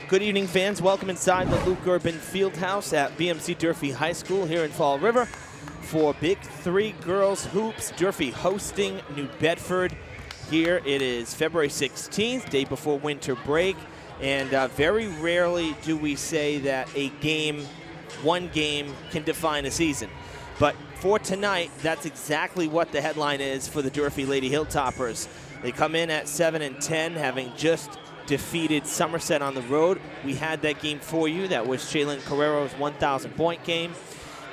Good evening, fans. Welcome inside the Luke Urban Fieldhouse at BMC Durfee High School here in Fall River for Big 3 Girls Hoops. Durfee hosting New Bedford. Here it is February 16th, day before winter break, and very rarely do we say that one game can define a season. But for tonight, that's exactly what the headline is for the Durfee Lady Hilltoppers. They come in at 7-10, having just defeated Somerset on the road. We had that game for you. That was Shaylin Carrero's 1,000-point game.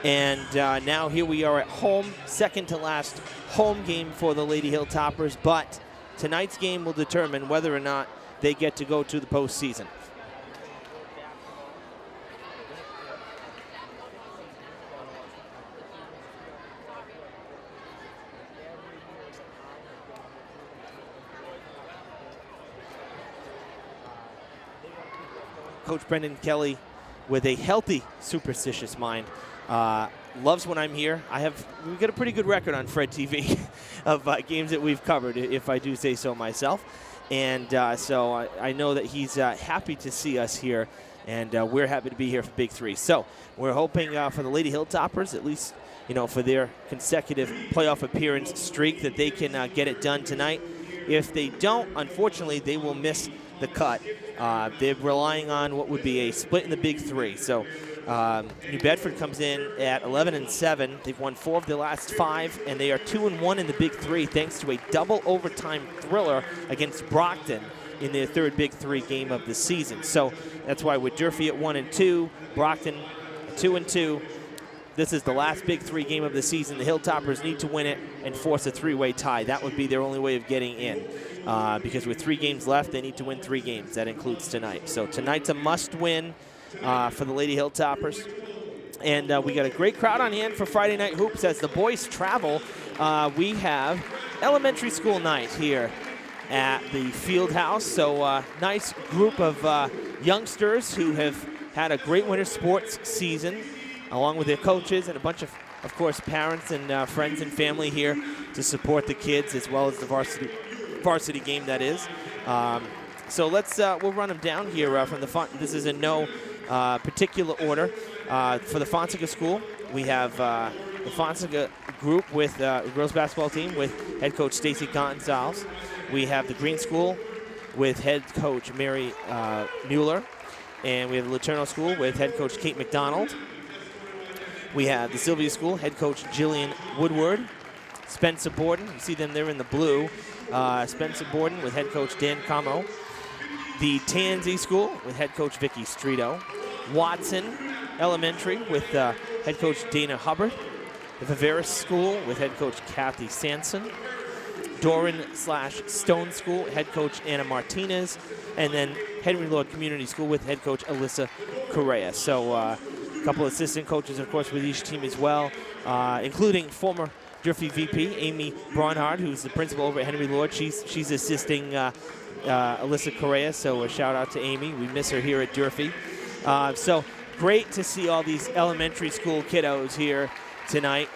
And now here we are at home, second to last home game for the Lady Hilltoppers. But tonight's game will determine whether or not they get to go to the postseason. Coach Brendan Kelly, with a healthy, superstitious mind, loves when I'm here. We've got a pretty good record on Fred TV of games that we've covered, if I do say so myself. And so I know that he's happy to see us here, and we're happy to be here for Big 3. So we're hoping for the Lady Hilltoppers, at least for their consecutive playoff appearance streak, that they can get it done tonight. If they don't, unfortunately, they will miss the cut. They're relying on what would be a split in the Big 3. So New Bedford comes in at 11-7. They've won 4 of their last 5, and they are 2-1 in the Big 3 thanks to a double overtime thriller against Brockton in their third Big 3 game of the season. So that's why with Durfee at 1-2, Brockton 2-2. This is the last Big 3 game of the season. The Hilltoppers need to win it and force a 3-way tie. That would be their only way of getting in. Because with 3 games left, they need to win 3 games. That includes tonight. So tonight's a must-win for the Lady Hilltoppers. And we got a great crowd on hand for Friday Night Hoops. As the boys travel, we have elementary school night here at the field house. So nice group of youngsters who have had a great winter sports season, along with their coaches and a bunch of course, parents and friends and family here to support the kids, as well as the varsity game, that is. So we'll run them down here from the front. This is in no particular order. For the Fonseca School, we have the Fonseca group with the girls basketball team with head coach Stacy Gonzalez. We have the Green School with head coach Mary Mueller. And we have the Laterno School with head coach Kate McDonald. We have the Sylvia School, head coach Jillian Woodward. Spencer Borden, you see them there in the blue. Spencer Borden with head coach Dan Camo. The Tansy School with head coach Vicky Strito. Watson Elementary with head coach Dana Hubbard. The Viveris School with head coach Kathy Sanson. Doran/Stone School, head coach Anna Martinez. And then Henry Lord Community School with head coach Alyssa Correa. So a couple assistant coaches, of course, with each team as well, including former Durfee VP Amy Bronhard, who's the principal over at Henry Lord. She's assisting Alyssa Correa, so a shout out to Amy. We miss her here at Durfee. So great to see all these elementary school kiddos here tonight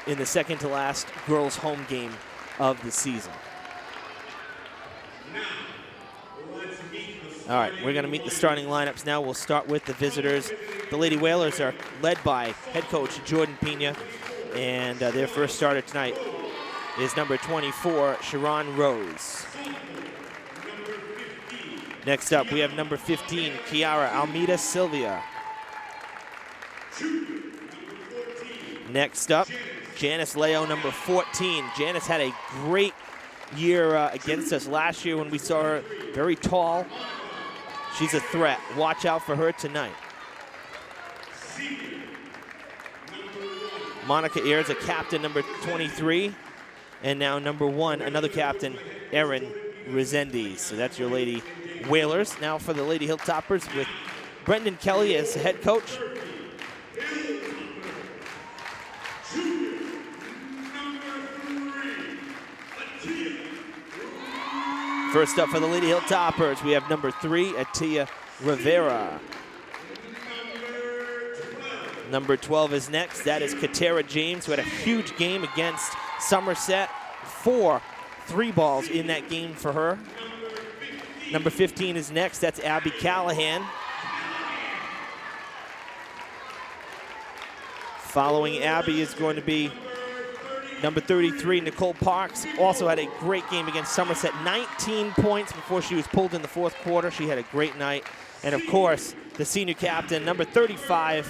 in the second to last girls home game of the season. All right, we're going to meet the starting lineups now. We'll start with the visitors. The Lady Whalers are led by head coach Jordan Pena, and their first starter tonight is number 24, Sharon Rose. Next up, we have number 15, Kiara Almeida Silvia. Next up, Janice Leo, number 14. Janice had a great year against us last year when we saw her, very tall. She's a threat. Watch out for her tonight. Monica Ayers, a captain, number 23. And now number 1, another captain, Erin Resendiz. So that's your Lady Whalers. Now for the Lady Hilltoppers with Brendan Kelly as head coach. First up for the Lady Hilltoppers, we have number 3, Atia Rivera. Number 12 is next. That is Katera James, who had a huge game against Somerset. 4 3 balls in that game for her. Number 15 is next. That's Abby Callahan. Following Abby is going to be number 33, Nicole Parks. Also had a great game against Somerset. 19 points before she was pulled in the fourth quarter. She had a great night. And, of course, the senior captain, number 35,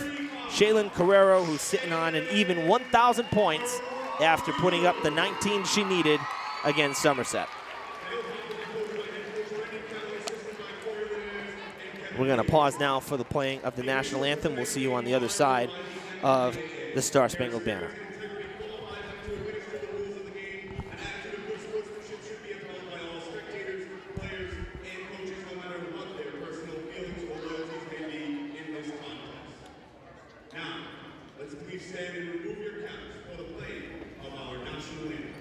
Shaylin Carrero, who's sitting on an even 1,000 points after putting up the 19 she needed against Somerset. We're going to pause now for the playing of the national anthem. We'll see you on the other side of the Star Spangled Banner. Stand and remove your caps for the playing of our national anthem.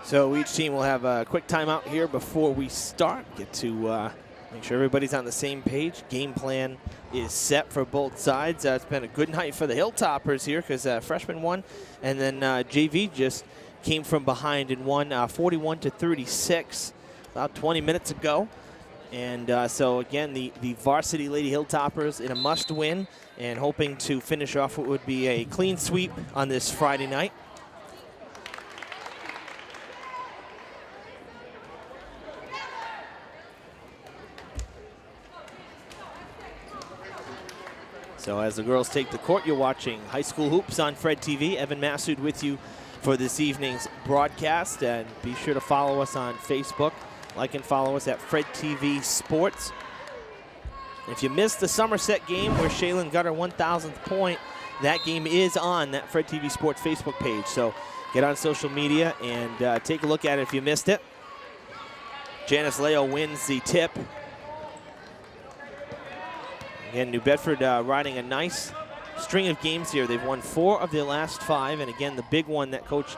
So each team will have a quick timeout here before we start. Get to make sure everybody's on the same page. Game plan is set for both sides. It's been a good night for the Hilltoppers here because freshman won, and then JV just came from behind and won 41-36 about 20 minutes ago. And so again, the varsity Lady Hilltoppers in a must-win and hoping to finish off what would be a clean sweep on this Friday night. So as the girls take the court, you're watching High School Hoops on Fred TV. Evan Massoud with you for this evening's broadcast. And be sure to follow us on Facebook. Like and follow us at Fred TV Sports. If you missed the Somerset game where Shaylin got her 1,000th point, that game is on that Fred TV Sports Facebook page. So get on social media and take a look at it if you missed it. Janice Leo wins the tip. Again, New Bedford riding a nice string of games here. They've won 4 of their last 5. And again, the big one that Coach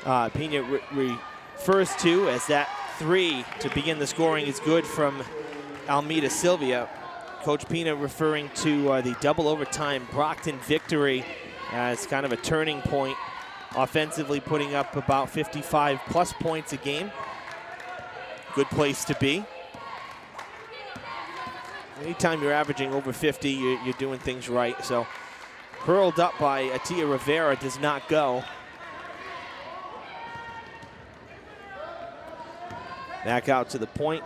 Pena refers to as that 3 to begin the scoring is good from Almeida Sylvia. Coach Pena referring to the double overtime Brockton victory as kind of a turning point, offensively putting up about 55+ points a game. Good place to be. Anytime you're averaging over 50, you're doing things right. So hurled up by Atia Rivera does not go. Back out to the point.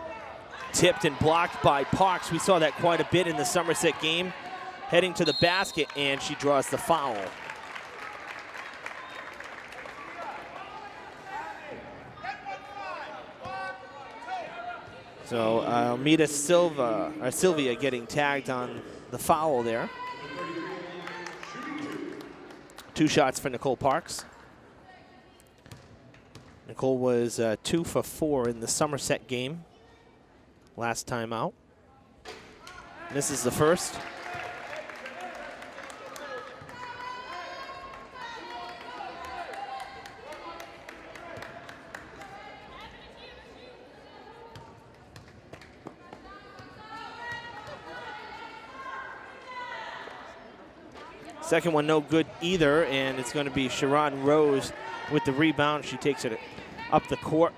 Tipped and blocked by Parks. We saw that quite a bit in the Somerset game. Heading to the basket, and she draws the foul. So Almeida Sylvia getting tagged on the foul there. 2 shots for Nicole Parks. Nicole was 2 for 4 in the Somerset game last time out. Misses the first. Second one no good either, and it's going to be Sharon Rose with the rebound. She takes it up the court.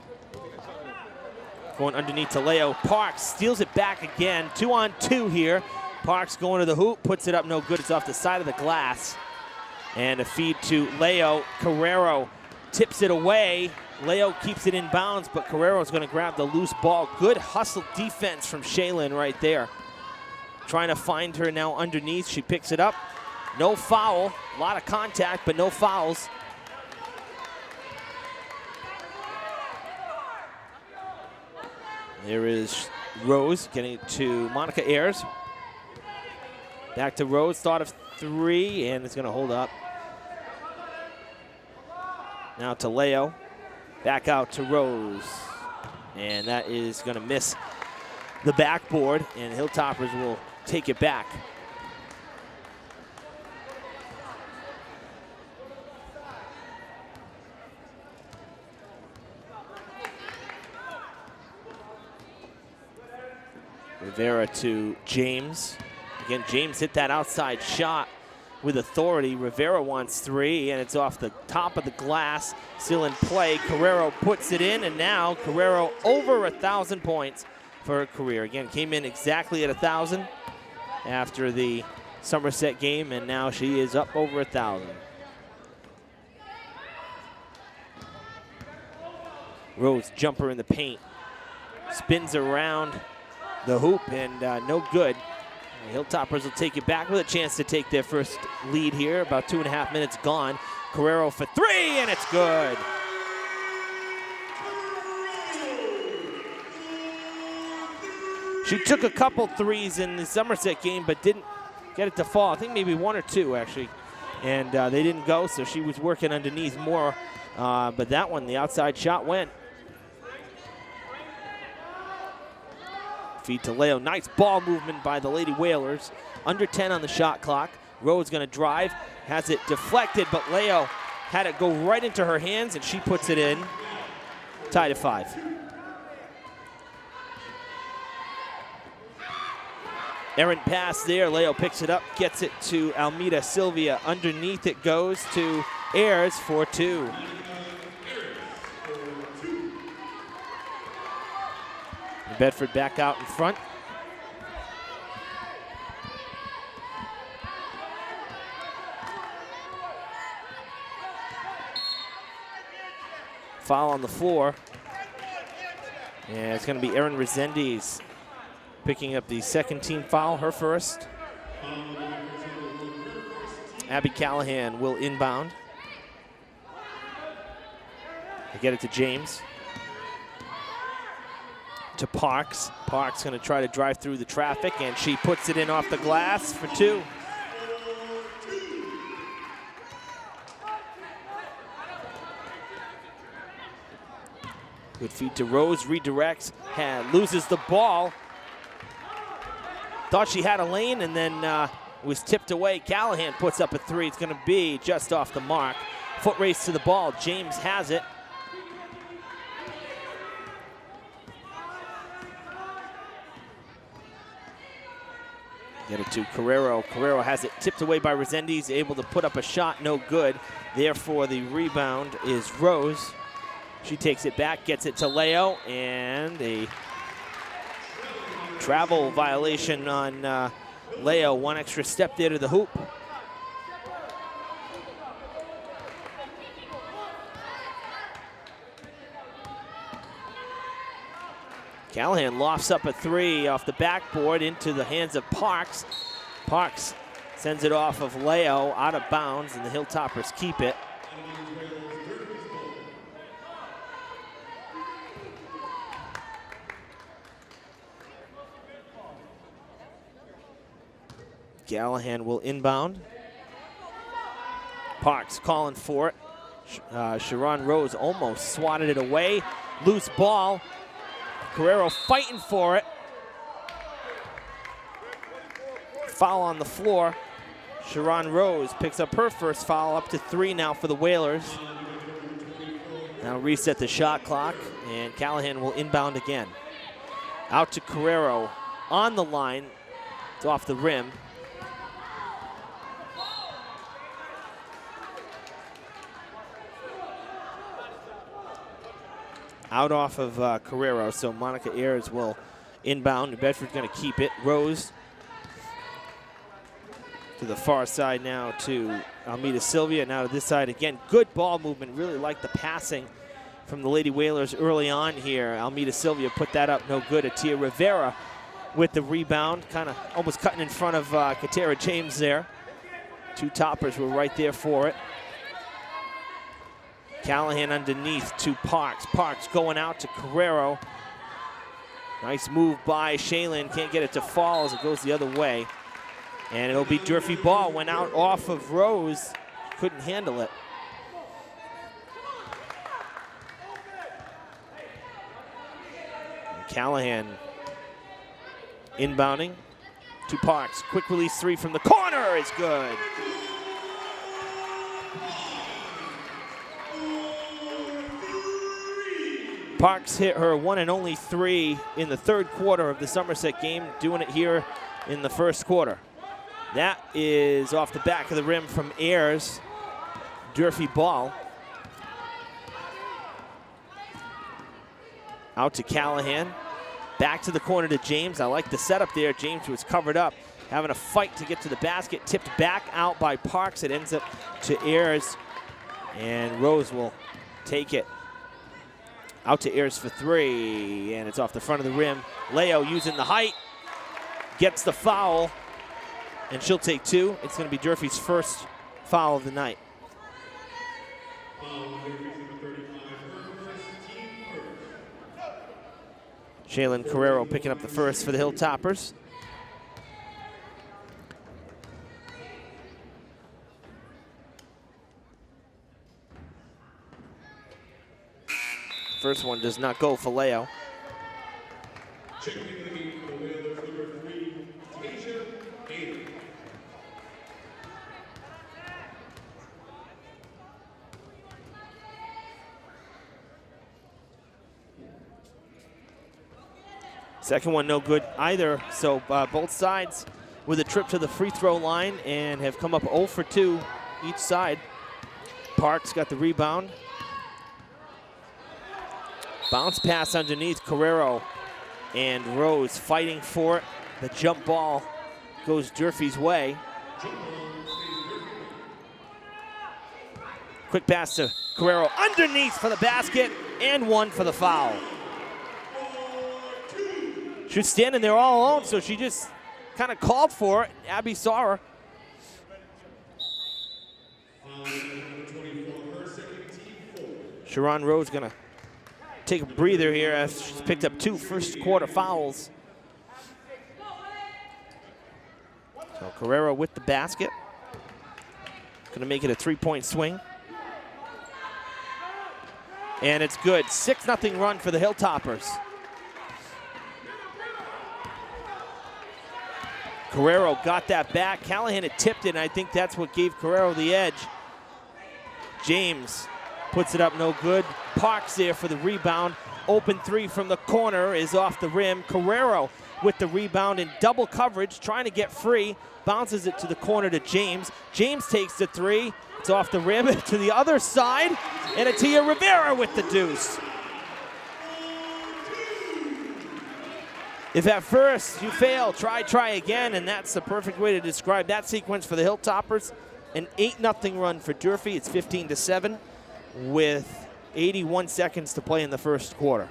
Going underneath to Leo. Parks steals it back again. 2-on-2 here. Parks going to the hoop, puts it up no good. It's off the side of the glass. And a feed to Leo. Carrero tips it away. Leo keeps it in bounds, but Carrero's going to grab the loose ball. Good hustle defense from Shaylin right there. Trying to find her now underneath. She picks it up. No foul. A lot of contact, but no fouls. There is Rose getting it to Monica Ayers. Back to Rose, thought of three, and it's going to hold up. Now to Leo. Back out to Rose. And that is going to miss the backboard, and Hilltoppers will take it back. Rivera to James. Again, James hit that outside shot with authority. Rivera wants three, and it's off the top of the glass. Still in play. Carrero puts it in, and now Carrero over 1,000 points for her career. Again, came in exactly at 1,000 after the Somerset game, and now she is up over 1,000. Rose jumper in the paint. Spins around the hoop, and no good. The Hilltoppers will take it back with a chance to take their first lead here. About 2.5 minutes gone. Carrero for three, and it's good. She took a couple threes in the Somerset game, but didn't get it to fall. I think maybe one or two, actually. And they didn't go, so she was working underneath more. But that one, the outside shot went. Feed to Leo. Nice ball movement by the Lady Whalers. Under 10 on the shot clock. Rose going to drive. Has it deflected, but Leo had it go right into her hands, and she puts it in. Tied at 5. Errant pass there. Leo picks it up, gets it to Almeida Sylvia. Underneath it goes to Ayers for two. Bedford back out in front. Foul on the floor. And it's going to be Erin Resendiz picking up the second team foul, her first. Abby Callahan will inbound. They get it to James. To Parks. Parks going to try to drive through the traffic, and she puts it in off the glass for two. Good feed to Rose, redirects, loses the ball. Thought she had a lane, and then was tipped away. Callahan puts up a three. It's going to be just off the mark. Foot race to the ball. James has it. Get it to Carrero. Carrero has it tipped away by Resendiz, able to put up a shot, no good. Therefore, the rebound is Rose. She takes it back, gets it to Leo, and a travel violation on Leo. One extra step there to the hoop. Callahan lofts up a three off the backboard into the hands of Parks. Parks sends it off of Leo out of bounds, and the Hilltoppers keep it. Callahan will inbound. Parks calling for it. Sharon Rose almost swatted it away. Loose ball. Carrero fighting for it. Foul on the floor. Sharon Rose picks up her first foul, up to 3 now for the Whalers. Now reset the shot clock, and Callahan will inbound again. Out to Carrero on the line. It's off the rim. out off of Carrero, so Monica Ayers will inbound. New Bedford's going to keep it. Rose to the far side now to Almeida Sylvia. Now to this side again. Good ball movement. Really like the passing from the Lady Whalers early on here. Almeida Sylvia put that up, no good. Atia Rivera with the rebound, kind of almost cutting in front of Katera James there. Two toppers were right there for it. Callahan underneath to Parks. Parks going out to Carrero. Nice move by Shaylin. Can't get it to fall as it goes the other way. And it'll be Durfee ball. Went out off of Rose. Couldn't handle it. And Callahan inbounding to Parks. Quick release three from the corner is good. Parks hit her one and only three in the third quarter of the Somerset game, doing it here in the first quarter. That is off the back of the rim from Ayers. Durfee ball. Out to Callahan. Back to the corner to James. I like the setup there. James was covered up, having a fight to get to the basket. Tipped back out by Parks. It ends up to Ayers, and Rose will take it. Out to Ayers for three, and it's off the front of the rim. Leo using the height, gets the foul, and she'll take two. It's going to be Durfee's first foul of the night. Shaylin Carrero picking up the first for the Hilltoppers. First one does not go for Leo. Second one no good either, so both sides with a trip to the free throw line and have come up 0 for 2 each side. Parks got the rebound. Bounce pass underneath Carrero and Rose fighting for it. The jump ball goes Durfee's way. Quick pass to Carrero underneath for the basket and one for the foul. She was standing there all alone, so she just kind of called for it. Abby saw her. Sharon Rose gonna take a breather here as she's picked up 2 first quarter fouls. So Carrero with the basket. Gonna make it a 3-point swing. And it's good. 6-0 run for the Hilltoppers. Carrero got that back. Callahan had tipped it, and I think that's what gave Carrero the edge. James puts it up, no good. Parks there for the rebound. Open three from the corner is off the rim. Carrero with the rebound in double coverage, trying to get free. Bounces it to the corner to James. James takes the three. It's off the rim to the other side. And Atia Rivera with the deuce. If at first you fail, try again, and that's the perfect way to describe that sequence for the Hilltoppers. An 8-0 run for Durfee. It's 15-7 with 81 seconds to play in the first quarter.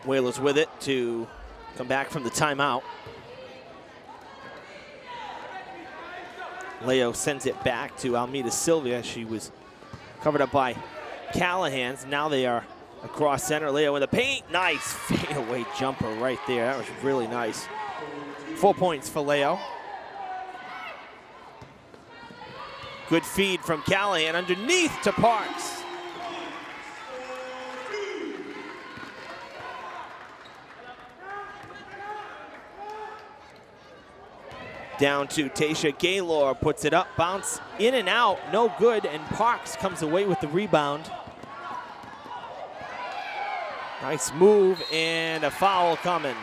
Whalers with it to come back from the timeout. Leo sends it back to Almeida Sylvia. She was covered up by Callahan's. Now they are across center. Leo in the paint. Nice fadeaway jumper right there. That was really nice. 4 points for Leo. Good feed from Callahan underneath to Parks. Down to Tasha Gaylor, puts it up, bounce in and out, no good, and Parks comes away with the rebound. Nice move and a foul coming.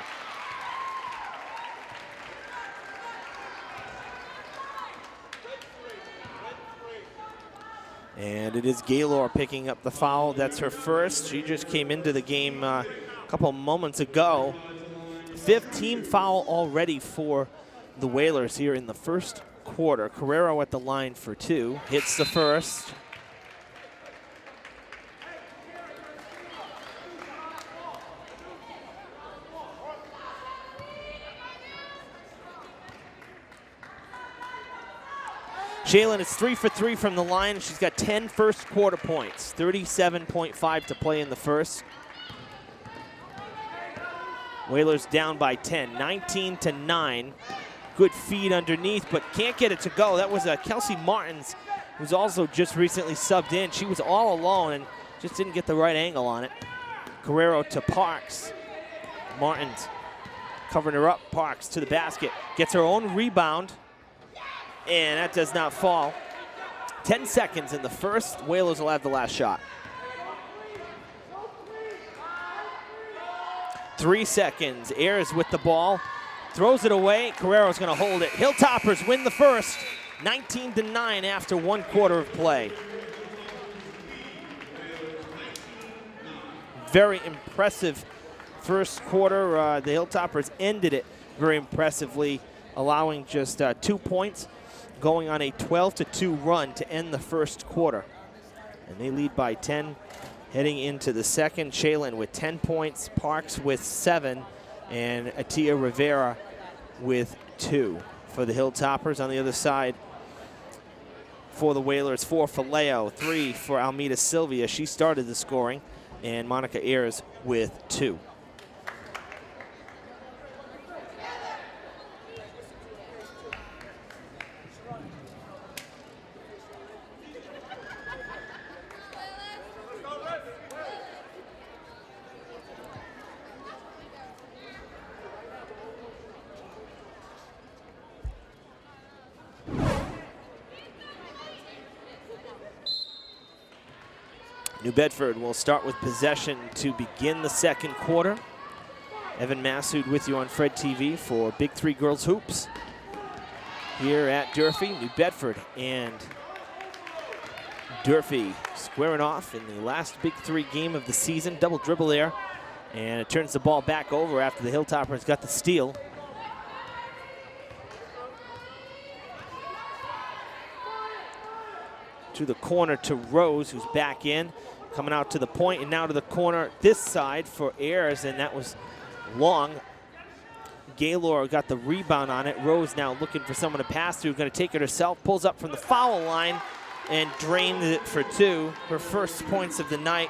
And it is Gaylor picking up the foul. That's her first. She just came into the game a couple moments ago. 5th team foul already for the Whalers here in the first quarter. Carrero at the line for 2. Hits the first. Jalen is 3 for 3 from the line. She's got 10 first quarter points. 37.5 to play in the first. Whalers down by 10, 19-9. Good feed underneath, but can't get it to go. That was Kelsey Martins, who's also just recently subbed in. She was all alone and just didn't get the right angle on it. Carrero to Parks. Martins covering her up. Parks to the basket. Gets her own rebound, and that does not fall. 10 seconds in the first. Whalers will have the last shot. 3 seconds. Ayers with the ball. Throws it away. Carrero's going to hold it. Hilltoppers win the first. 19-9 after 1 quarter of play. Very impressive first quarter. The Hilltoppers ended it very impressively, allowing just 2 points, going on a 12-2 run to end the first quarter. And they lead by 10 heading into the second. Shailen with 10 points, Parks with 7, and Atia Rivera with 2 for the Hilltoppers. On the other side for the Whalers, 4 for Leo, 3 for Almeida Sylvia. She started the scoring, and Monica Ayers with 2. New Bedford will start with possession to begin the second quarter. Evan Massoud with you on Fred TV for Big 3 Girls Hoops here at Durfee. New Bedford and Durfee squaring off in the last Big 3 game of the season. Double dribble there, and it turns the ball back over after the Hilltoppers got the steal. To the corner to Rose, who's back in. Coming out to the point, and now to the corner this side for Ayers, and that was long. Gaylor got the rebound on it. Rose now looking for someone to pass through, going to take it herself, pulls up from the foul line and drained it for 2. Her first points of the night.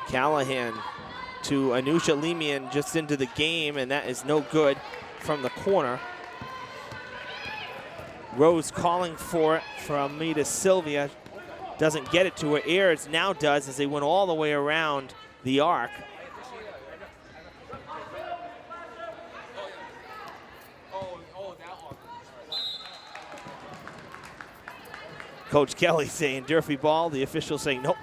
Callahan to Anusha Lemian just into the game, and that is no good from the corner. Rose calling for it from Almeida Sylvia. Doesn't get it to her. Ayers now does, as they went all the way around the arc. Coach Kelly saying Durfee ball, the official saying nope.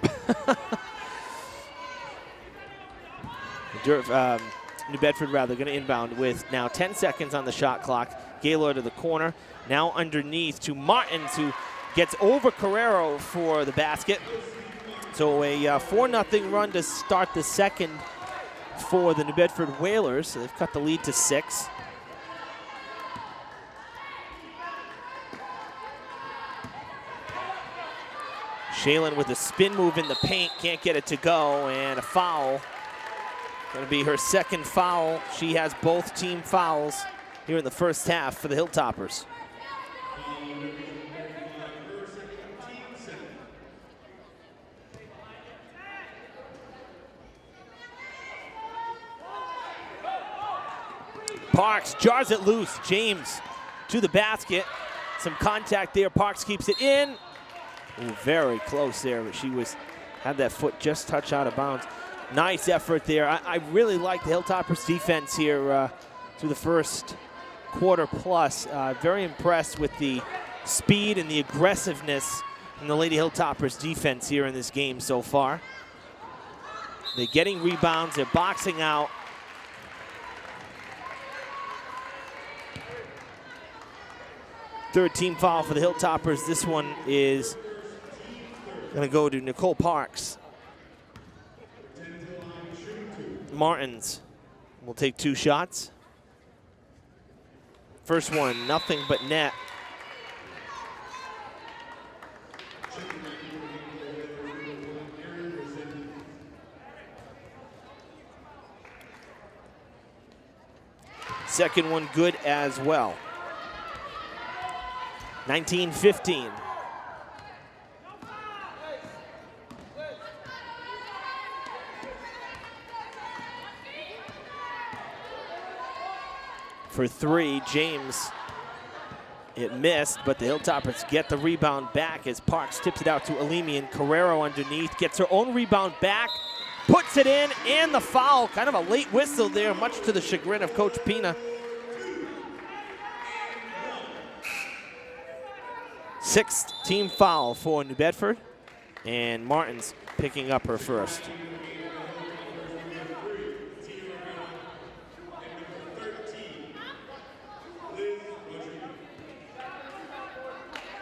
New Bedford rather going to inbound with now 10 seconds on the shot clock. Gaylor to the corner. Now underneath to Martins, who gets over Carrero for the basket. So a 4-0 run to start the second for the New Bedford Whalers. So they've cut the lead to 6. Shailen with a spin move in the paint, can't get it to go, and a foul. Going to be her second foul. She has both team fouls here in the first half for the Hilltoppers. Parks jars it loose. James to the basket. Some contact there. Parks keeps it in. Ooh, very close there, but she had that foot just touch out of bounds. Nice effort there. I really like the Hilltoppers defense here through the first quarter plus. Very impressed with the speed and the aggressiveness from the Lady Hilltoppers defense here in this game so far. They're getting rebounds. They're boxing out. Third team foul for the Hilltoppers. This one is going to go to Nicole Parks. Martins will take 2 shots. First one, nothing but net. Second one good as well. 19-15. For 3, James, it missed, but the Hilltoppers get the rebound back as Parks tips it out to Alimian. Carrero underneath, gets her own rebound back, puts it in, and the foul. Kind of a late whistle there, much to the chagrin of Coach Pina. 6th team foul for New Bedford, and Martins picking up her first.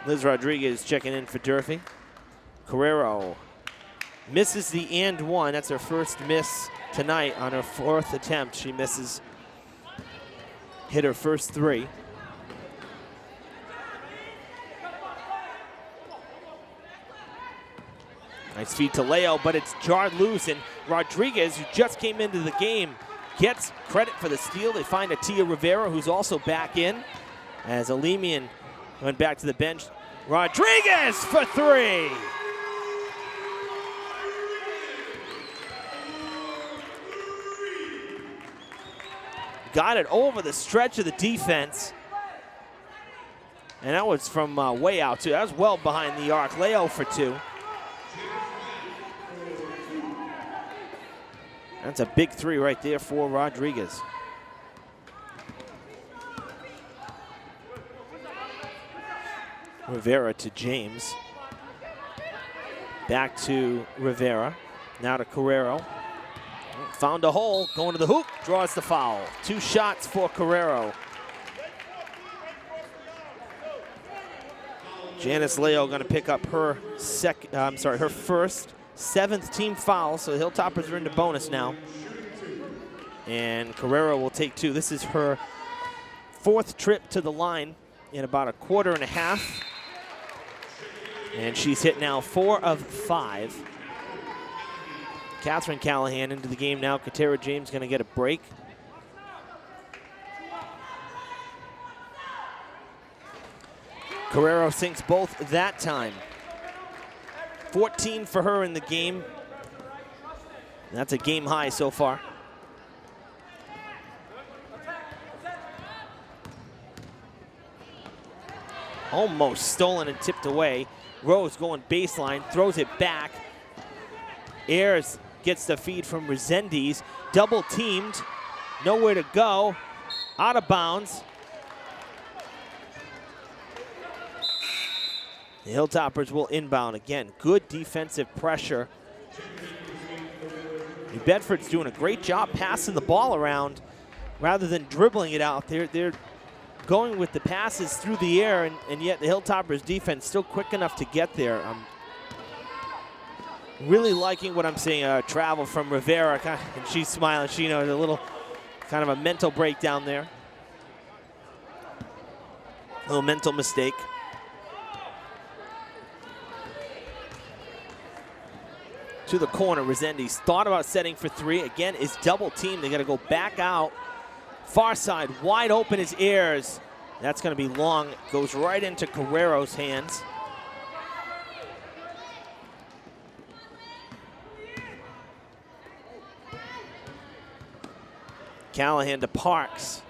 Liz Rodriguez checking in for Durfee. Carrero misses the and one. That's her first miss tonight on her 4th attempt. She misses, hit her first 3. Nice feed to Leo, but it's jarred loose, and Rodriguez, who just came into the game, gets credit for the steal. They find Atia Rivera, who's also back in, as Alimian went back to the bench. Rodriguez for 3. Got it over the stretch of the defense. And that was from way out, too. That was well behind the arc. Leo for 2. That's a big 3 right there for Rodriguez. Rivera to James. Back to Rivera. Now to Carrero. Found a hole, going to the hoop, draws the foul. 2 shots for Carrero. Janice Leo going to pick up her first 7th team foul, so the Hilltoppers are into bonus now. And Carrero will take 2. This is her 4th trip to the line in about a quarter and a half. And she's hit now 4 of 5. Catherine Callahan into the game now. Katera James going to get a break. Carrero sinks both that time. 14 for her in the game. That's a game high so far. Almost stolen and tipped away. Rose going baseline, throws it back. Ayers gets the feed from Resendiz. Double teamed, nowhere to go. Out of bounds. The Hilltoppers will inbound again. Good defensive pressure. New Bedford's doing a great job passing the ball around rather than dribbling it out. They're going with the passes through the air, and yet the Hilltoppers defense still quick enough to get there. I'm really liking what I'm seeing. Travel from Rivera, and she's smiling. She knows a little kind of a mental breakdown there. A little mental mistake. To the corner, Resendiz thought about setting for 3. Again, is double teamed. They got to go back out. Far side, wide open is Ayers. That's going to be long. Goes right into Carrero's hands. Callahan to Parks.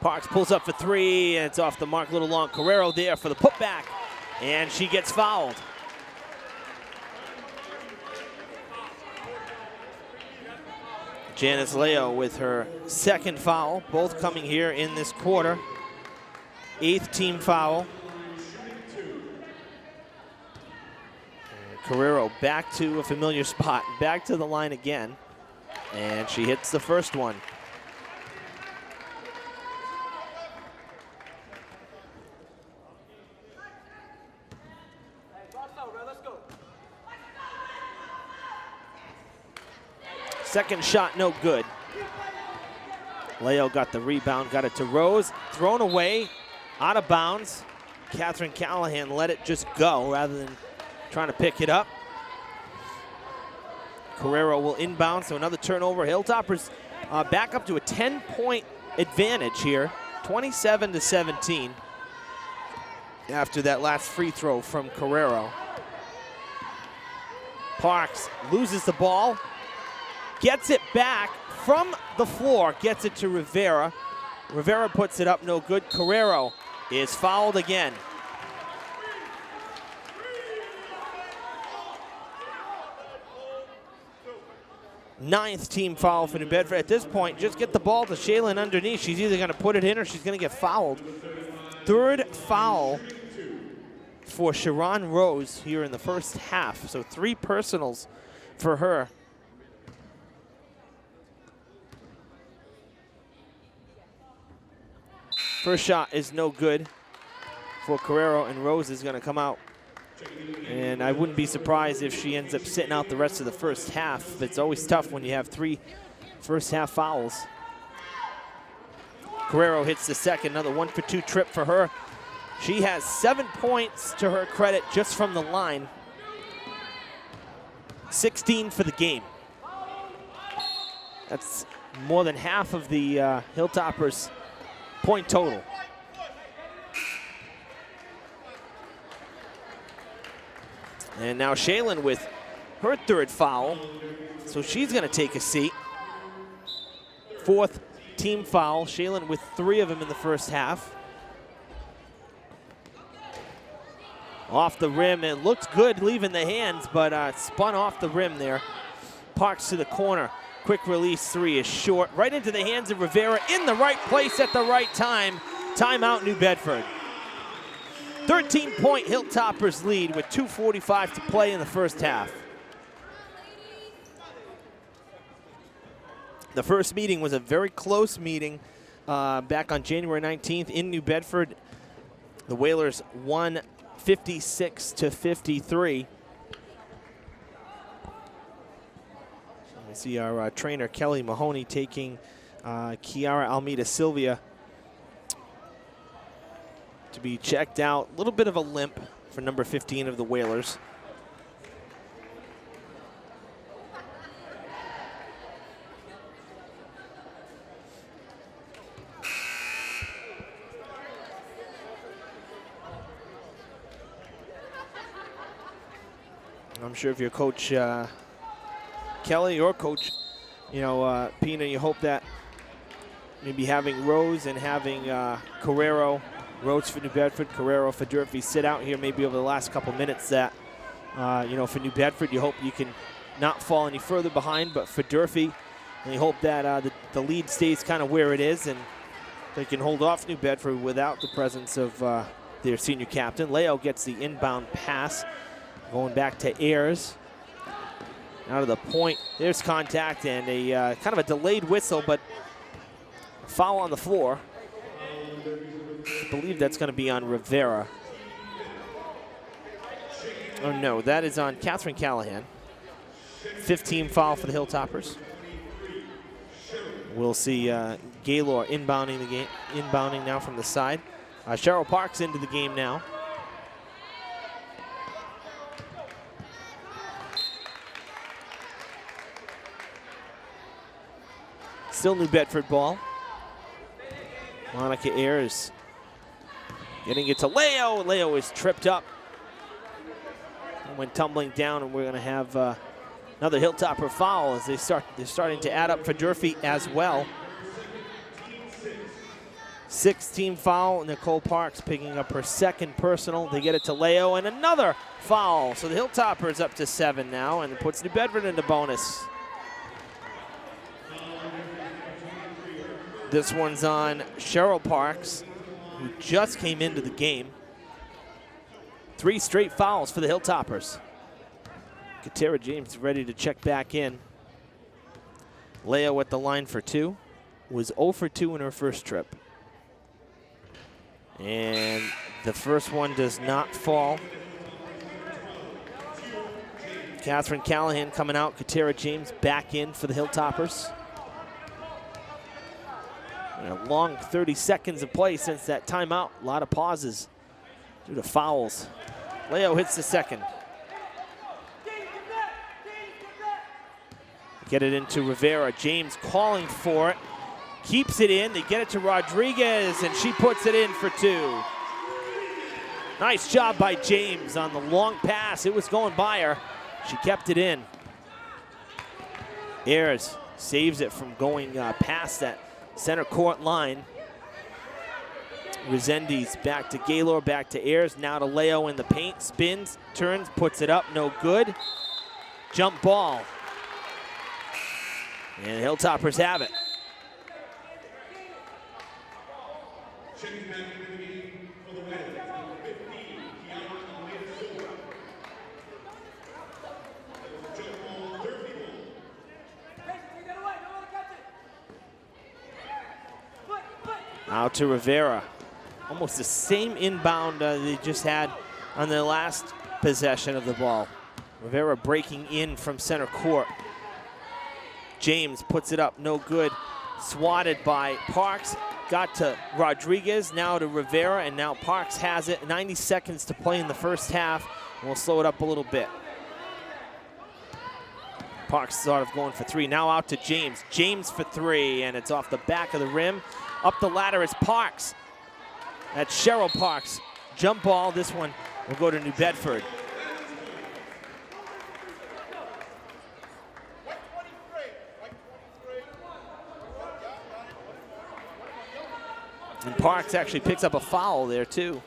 Parks pulls up for three, and it's off the mark, a little long. Carrero there for the putback, and she gets fouled. Janice Leo with her second foul, both coming here in this quarter. 8th team foul. And Carrero back to a familiar spot, back to the line again, and she hits the first one. Second shot, no good. Leo got the rebound, got it to Rose, thrown away, out of bounds. Catherine Callahan let it just go rather than trying to pick it up. Carrero will inbound, so another turnover. Hilltoppers back up to a 10-point advantage here, 27-17 after that last free throw from Carrero. Parks loses the ball, gets it back from the floor, gets it to Rivera. Rivera puts it up, no good. Carrero is fouled again. Ninth team foul for New Bedford. At this point, just get the ball to Shaylin underneath. She's either going to put it in or she's going to get fouled. Third foul for Sharon Rose here in the first half. So 3 personals for her. First shot is no good for Carrero, and Rose is going to come out. And I wouldn't be surprised if she ends up sitting out the rest of the first half. It's always tough when you have 3 first half fouls. Carrero hits the second, another 1-for-2 trip for her. She has 7 points to her credit just from the line. 16 for the game. That's more than half of the Hilltoppers' point total. And now Shaylin with her 3rd foul, so she's going to take a seat. 4th team foul, Shaylin with 3 of them in the first half. Off the rim, it looked good leaving the hands, but spun off the rim there. Parks to the corner, quick release 3 is short, right into the hands of Rivera, in the right place at the right time. Timeout, New Bedford. 13-point Hilltoppers lead with 2:45 to play in the first half. The first meeting was a very close meeting back on January 19th in New Bedford. The Whalers won 56-53. We see our trainer Kelly Mahoney taking Kiara Almeida Sylvia to be checked out. A little bit of a limp for number 15 of the Whalers. I'm sure if you're Coach Kelly or Coach, Pina, you hope that maybe having Rose and having Carrero, Rose for New Bedford, Carrero for Durfee, sit out here maybe over the last couple minutes that, for New Bedford, you hope you can not fall any further behind, but for Durfee, and you hope that the lead stays kind of where it is and they can hold off New Bedford without the presence of their senior captain. Leo gets the inbound pass, going back to Ayers. Out of the point, there's contact and a kind of a delayed whistle, but foul on the floor. I believe that's going to be on Rivera. Oh no, that is on Catherine Callahan. 15 foul for the Hilltoppers. We'll see Gaylor inbounding the game, inbounding now from the side. Cheryl Parks into the game now. Still New Bedford ball. Monica Ayers getting it to Leo. Leo is tripped up and went tumbling down, and we're going to have another Hilltopper foul as they're starting to add up for Durfee as well. 6-team foul. Nicole Parks picking up her second personal. They get it to Leo, and another foul. So the Hilltoppers up to 7 now, and it puts New Bedford into bonus. This one's on Cheryl Parks, who just came into the game. 3 straight fouls for the Hilltoppers. Katera James ready to check back in. Leo at the line for 2. Was 0 for 2 in her first trip. And the first one does not fall. Catherine Callahan coming out. Katera James back in for the Hilltoppers. And a long 30 seconds of play since that timeout. A lot of pauses due to fouls. Leo hits the second. Get it into Rivera. James calling for it. Keeps it in. They get it to Rodriguez, and she puts it in for 2. Nice job by James on the long pass. It was going by her. She kept it in. Ayers saves it from going past that center court line. Resendiz back to Gaylor, back to Ayers, now to Leo in the paint. Spins, turns, puts it up, no good. Jump ball. And the Hilltoppers have it. Out to Rivera. Almost the same inbound they just had on their last possession of the ball. Rivera breaking in from center court. James puts it up, no good. Swatted by Parks. Got to Rodriguez, now to Rivera, and now Parks has it. 90 seconds to play in the first half. We'll slow it up a little bit. Parks thought of going for 3. Now out to James. James for 3, and it's off the back of the rim. Up the ladder is Parks. That's Cheryl Parks. Jump ball. This one will go to New Bedford. And Parks actually picks up a foul there too.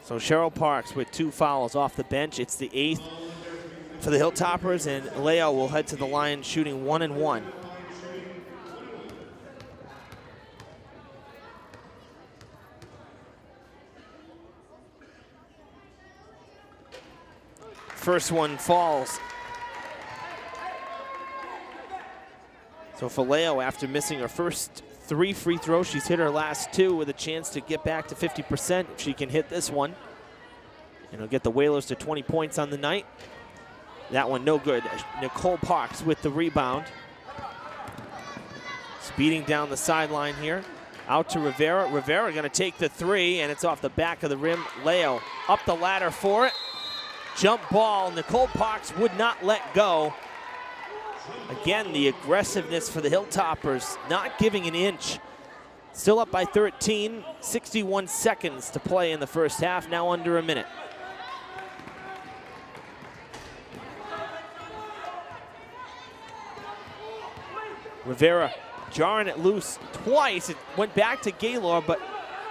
So Cheryl Parks with 2 fouls off the bench. It's the 8th for the Hilltoppers, and Leo will head to the line shooting 1 and 1. First one falls. So for Leo, after missing her first 3 free throws, she's hit her last 2 with a chance to get back to 50% if she can hit this one. And it'll get the Whalers to 20 points on the night. That one no good. Nicole Parks with the rebound. Speeding down the sideline here. Out to Rivera. Rivera gonna take the 3, and it's off the back of the rim. Leo up the ladder for it. Jump ball. Nicole Parks would not let go. Again, the aggressiveness for the Hilltoppers, not giving an inch. Still up by 13, 61 seconds to play in the first half, now under a minute. Rivera jarring it loose twice. It went back to Gaylor, but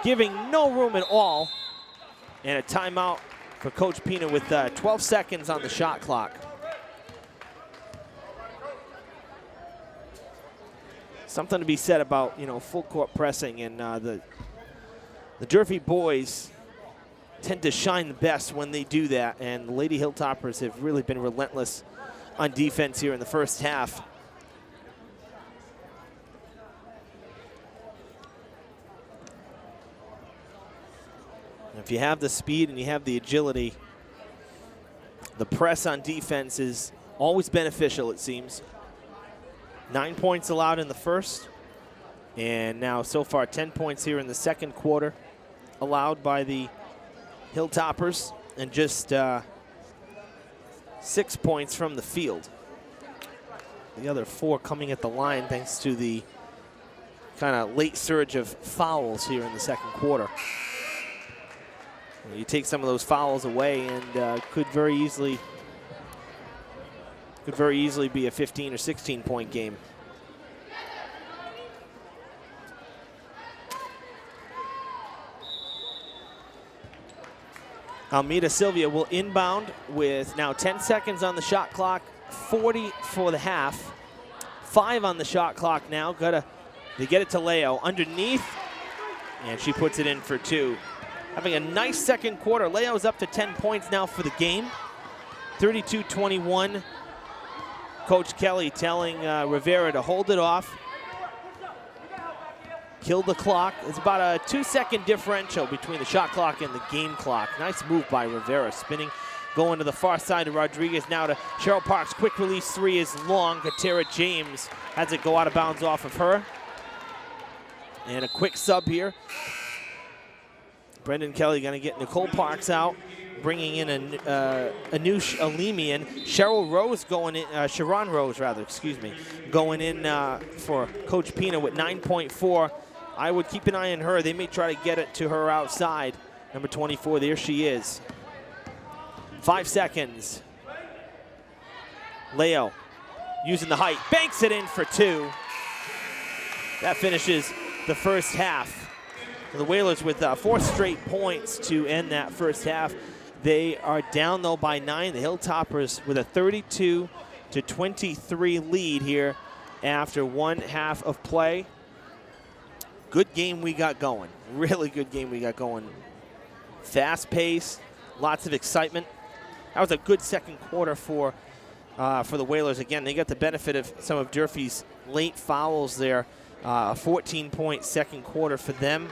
giving no room at all. And a timeout for Coach Pina with 12 seconds on the shot clock. Something to be said about, you know, full court pressing, and the Durfee boys tend to shine the best when they do that, and the Lady Hilltoppers have really been relentless on defense here in the first half. If you have the speed and you have the agility, the press on defense is always beneficial, it seems. 9 points allowed in the first, and now so far 10 points here in the second quarter allowed by the Hilltoppers, and just 6 points from the field. The other 4 coming at the line thanks to the kind of late surge of fouls here in the second quarter. You take some of those fouls away, and could very easily be a 15 or 16 point game. Almeida Sylvia will inbound with now 10 seconds on the shot clock, 40 for the half. 5 on the shot clock now. They get it to Leo underneath, and she puts it in for 2. Having a nice second quarter. Leo's up to 10 points now for the game. 32-21. Coach Kelly telling Rivera to hold it off. Kill the clock. It's about a 2-second differential between the shot clock and the game clock. Nice move by Rivera, spinning, going to the far side of Rodriguez. Now to Cheryl Parks. Quick release 3 is long. Katera James has it go out of bounds off of her. And a quick sub here. Brendan Kelly going to get Nicole Parks out, bringing in Anush Alimian. Sharon Rose going in for Coach Pina with 9.4. I would keep an eye on her. They may try to get it to her outside. Number 24, there she is. 5 seconds. Leo using the height, banks it in for 2. That finishes the first half. The Whalers with 4 straight points to end that first half. They are down though by 9. The Hilltoppers with a 32-23 lead here after 1 half of play. Good game we got going. Really good game we got going. Fast pace, lots of excitement. That was a good second quarter for the Whalers. Again, they got the benefit of some of Durfee's late fouls there. A 14-point second quarter for them.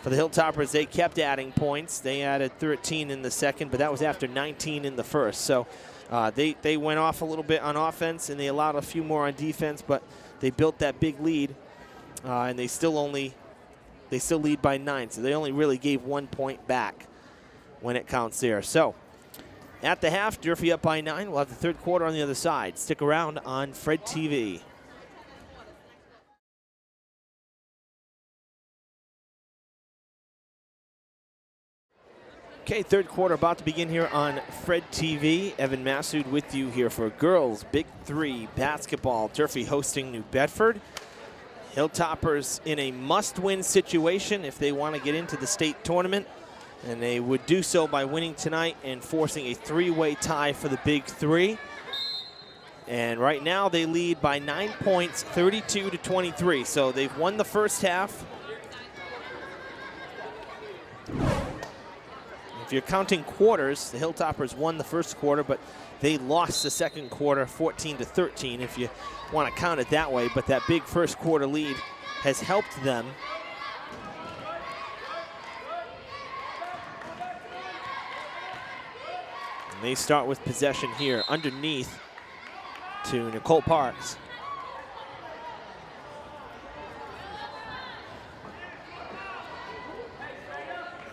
For the Hilltoppers, they kept adding points. They added 13 in the second, but that was after 19 in the first. So they went off a little bit on offense, and they allowed a few more on defense, but they built that big lead, and they still lead by 9. So they only really gave 1 point back when it counts there. So at the half, Durfee up by 9. We'll have the third quarter on the other side. Stick around on Fred TV. Okay, third quarter about to begin here on Fred TV. Evan Massoud with you here for girls Big 3 basketball. Durfee hosting New Bedford. Hilltoppers in a must-win situation if they want to get into the state tournament. And they would do so by winning tonight and forcing a 3-way tie for the Big 3. And right now they lead by 9 points, 32-23. So they've won the first half. If you're counting quarters, the Hilltoppers won the first quarter, but they lost the second quarter 14-13 if you want to count it that way. But that big first quarter lead has helped them. And they start with possession here underneath to Nicole Parks.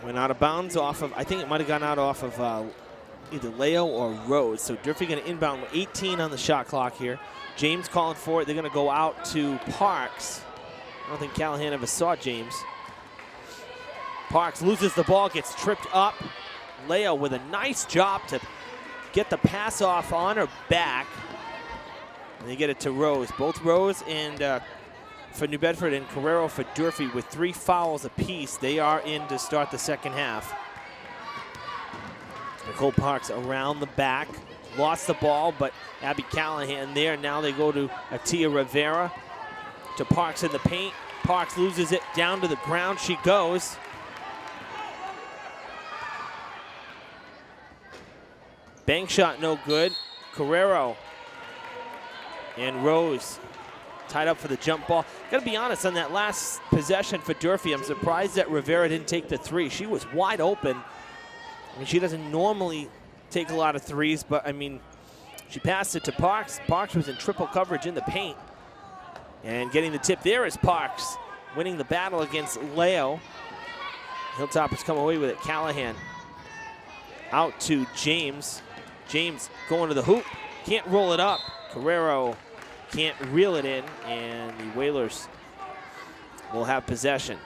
Went out of bounds off of, I think it might have gone out off of either Leo or Rose. So Durfee going to inbound with 18 on the shot clock here. James calling for it. They're going to go out to Parks. I don't think Callahan ever saw James. Parks loses the ball, gets tripped up. Leo with a nice job to get the pass off on her back. And they get it to Rose. Both Rose and for New Bedford and Carrero for Durfee with 3 fouls apiece. They are in to start the second half. Nicole Parks around the back. Lost the ball, but Abby Callahan there. Now they go to Atia Rivera. To Parks in the paint. Parks loses it down to the ground. She goes. Bank shot no good. Carrero and Rose tied up for the jump ball. Gotta be honest, on that last possession for Durfee, I'm surprised that Rivera didn't take the 3. She was wide open. I mean, she doesn't normally take a lot of 3s, but I mean, she passed it to Parks. Parks was in triple coverage in the paint. And getting the tip there is Parks, winning the battle against Leo. Hilltoppers come away with it. Callahan out to James. James going to the hoop, can't roll it up. Carrero can't reel it in, and the Whalers will have possession.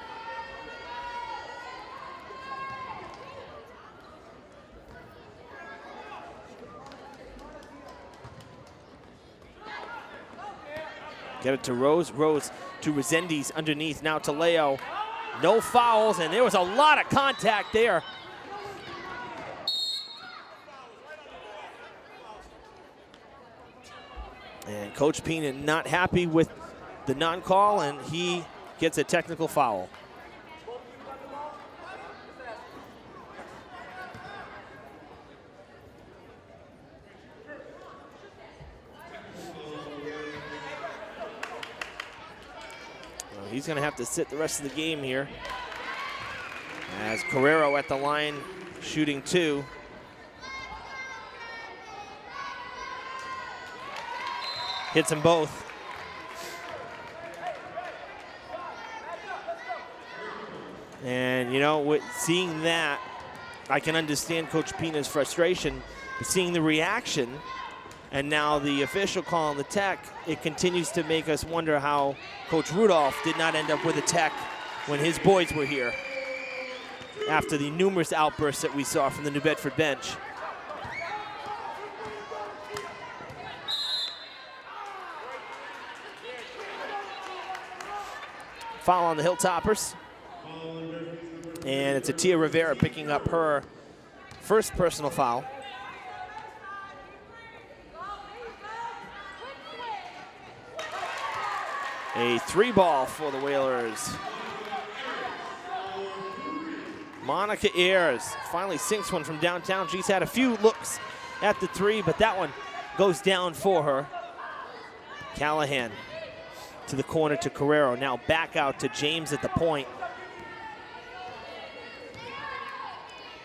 Get it to Rose. Rose to Resendiz underneath. Now to Leo. No fouls, and there was a lot of contact there. And Coach Pena not happy with the non-call, and he gets a technical foul. Well, he's going to have to sit the rest of the game here, as Carrero at the line shooting 2. Hits them both. And, you know, with seeing that, I can understand Coach Pena's frustration. But seeing the reaction and now the official call on the tech, it continues to make us wonder how Coach Rudolph did not end up with a tech when his boys were here after the numerous outbursts that we saw from the New Bedford bench. Foul on the Hilltoppers. And it's Atia Rivera picking up her first personal foul. A 3-ball for the Whalers. Monica Ayers finally sinks one from downtown. She's had a few looks at the 3, but that one goes down for her. Callahan to the corner to Carrero. Now back out to James at the point.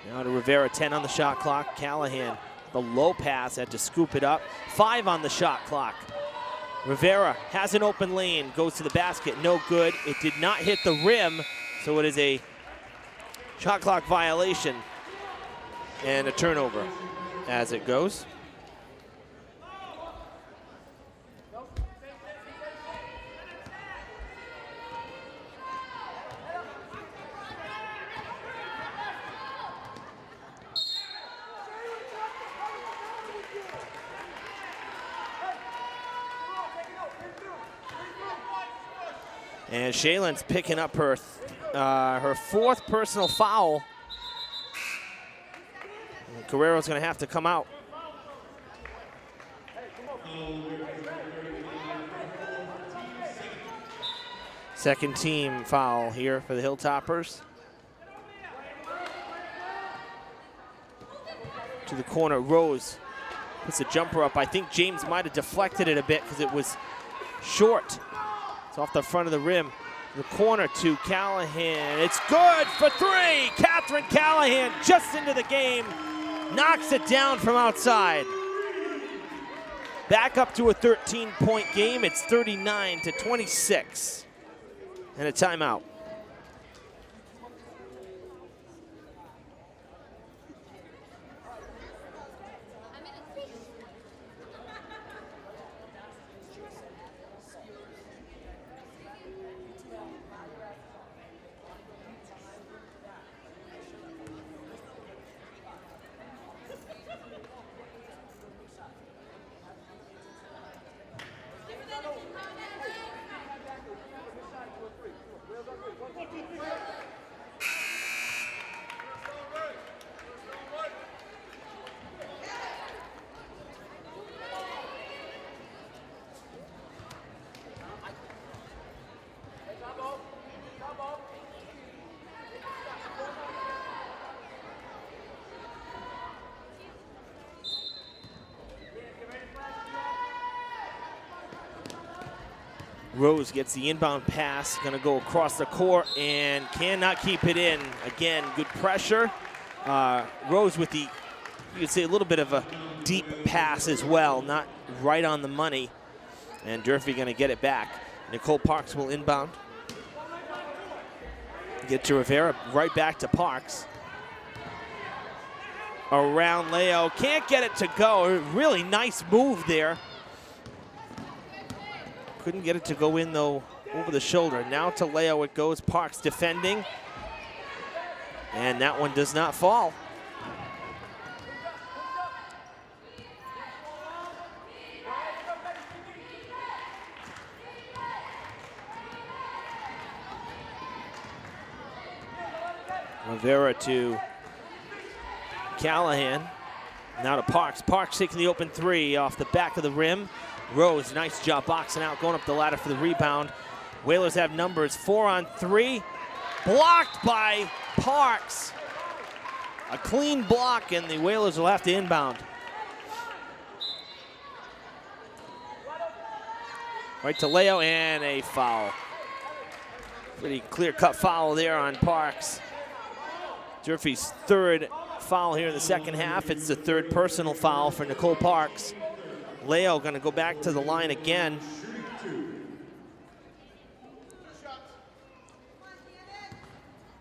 Now to Rivera, 10 on the shot clock. Callahan, the low pass, had to scoop it up. 5 on the shot clock. Rivera has an open lane, goes to the basket, no good. It did not hit the rim, so it is a shot clock violation and a turnover as it goes. And Shaylin's picking up her 4th personal foul. And Carrero's going to have to come out. Second team foul here for the Hilltoppers. To the corner, Rose puts a jumper up. I think James might have deflected it a bit because it was short. It's off the front of the rim. The corner to Callahan. It's good for 3. Catherine Callahan just into the game. Knocks it down from outside. Back up to a 13-point game. It's 39-26. And a timeout. Rose gets the inbound pass, gonna go across the court and cannot keep it in. Again, good pressure. Rose with the, you could say, a little bit of a deep pass as well, not right on the money. And Durfee gonna get it back. Nicole Parks will inbound. Get to Rivera, right back to Parks. Around Leo, can't get it to go. Really nice move there. Couldn't get it to go in, though, over the shoulder. Now to Leo it goes. Parks defending. And that one does not fall. Rivera to Callahan. Now to Parks. Parks taking the open 3 off the back of the rim. Rose, nice job boxing out, going up the ladder for the rebound. Whalers have numbers, 4 on 3. Blocked by Parks. A clean block, and the Whalers will have to inbound. Right to Leo, and a foul. Pretty clear-cut foul there on Parks. Durfee's third foul here in the second half. It's the third personal foul for Nicole Parks. Leo going to go back to the line again.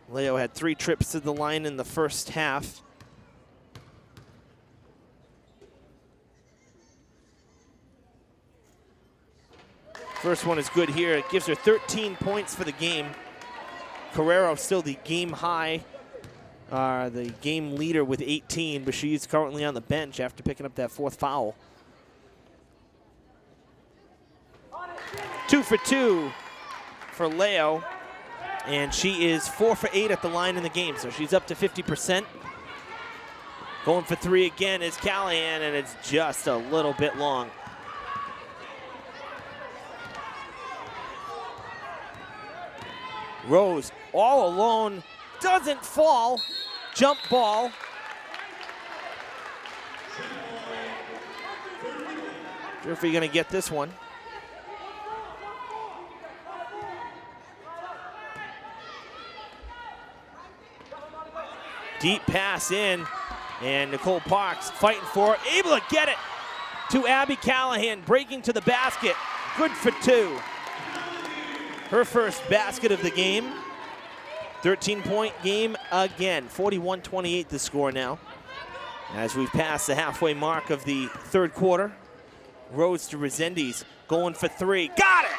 Leo had 3 trips to the line in the first half. First one is good here. It gives her 13 points for the game. Carrero still the game high, the game leader with 18, but she's currently on the bench after picking up that 4th foul. 2 for 2 for Leo, and she is 4 for 8 at the line in the game, so she's up to 50%. Going for 3 again is Callahan, and it's just a little bit long. Rose all alone, doesn't fall. Jump ball. Durfee gonna get this one. Deep pass in, and Nicole Parks fighting for it, able to get it to Abby Callahan, breaking to the basket. Good for 2. Her first basket of the game. 13-point game again. 41-28 the score now. As we've passed the halfway mark of the third quarter. Rose to Resendiz, going for 3. Got it!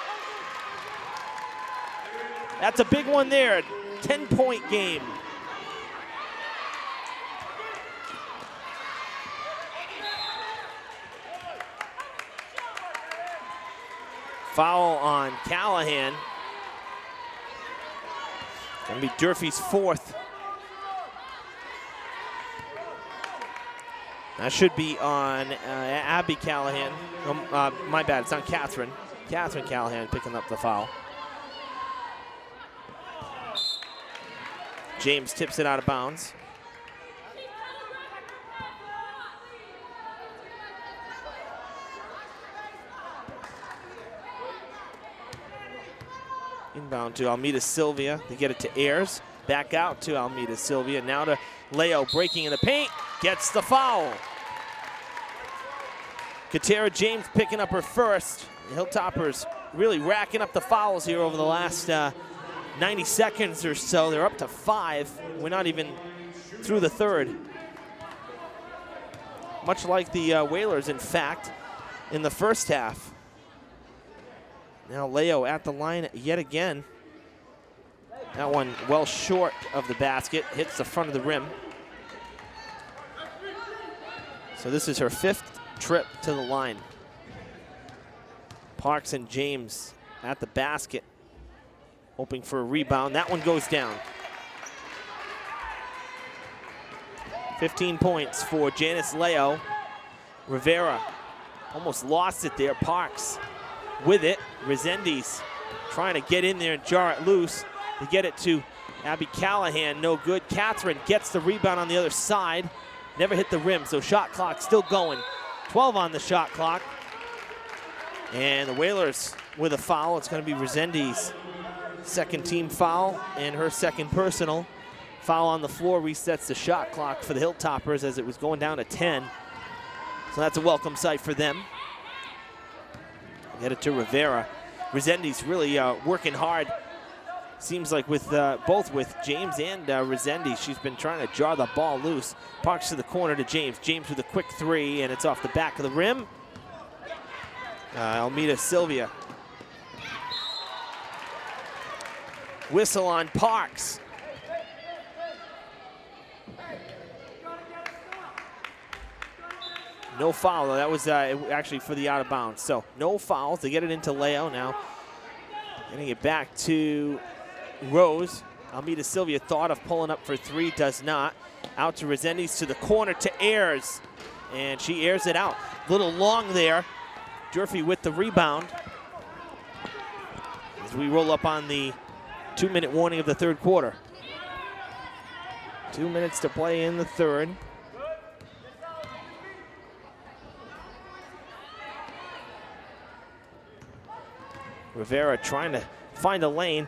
That's a big one there. 10-point game. Foul on Callahan. Gonna be Durfee's 4th. That should be on Abby Callahan. My bad, it's on Catherine. Catherine Callahan picking up the foul. James tips it out of bounds. Inbound to Almeida Sylvia. They get it to Ayers. Back out to Almeida Sylvia. Now to Leo, breaking in the paint. Gets the foul. Katera James picking up her first. The Hilltoppers really racking up the fouls here over the last 90 seconds or so. They're up to 5. We're not even through the third. Much like the Whalers, in fact, in the first half. Now Leo at the line yet again. That one well short of the basket, hits the front of the rim. So this is her 5th trip to the line. Parks and James at the basket, hoping for a rebound. That one goes down. 15 points for Janice Leo. Rivera almost lost it there. Parks with it. Resendiz trying to get in there and jar it loose. They get it to Abby Callahan, no good. Catherine gets the rebound on the other side. Never hit the rim, so shot clock still going. 12 on the shot clock. And the Whalers with a foul. It's going to be Resendiz. Second team foul and her second personal. Foul on the floor resets the shot clock for the Hilltoppers as it was going down to 10. So that's a welcome sight for them. Get it to Rivera. Resendiz really working hard. Seems like with both with James and Resendiz, she's been trying to jar the ball loose. Parks to the corner to James. James with a quick 3, and it's off the back of the rim. Almeida Sylvia. Whistle on Parks. No foul, though. That was actually for the out of bounds. So no fouls. They get it into Leo now. Getting it back to Rose. Almeida Sylvia thought of pulling up for 3, does not. Out to Resendiz to the corner to Ayers. And she airs it out. Little long there. Durfee with the rebound. As we roll up on the 2-minute warning of the third quarter. 2 minutes to play in the third. Rivera trying to find a lane,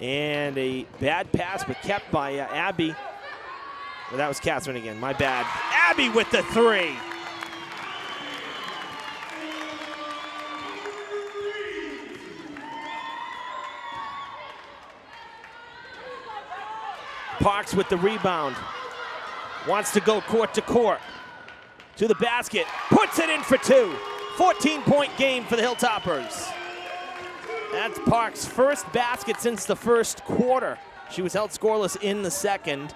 and a bad pass, but kept by Abby. Well, that was Catherine again, my bad. Abby with the three. Parks with the rebound. Wants to go court to court. To the basket, puts it in for two. 14-point game for the Hilltoppers. That's Parks' first basket since the first quarter. She was held scoreless in the second.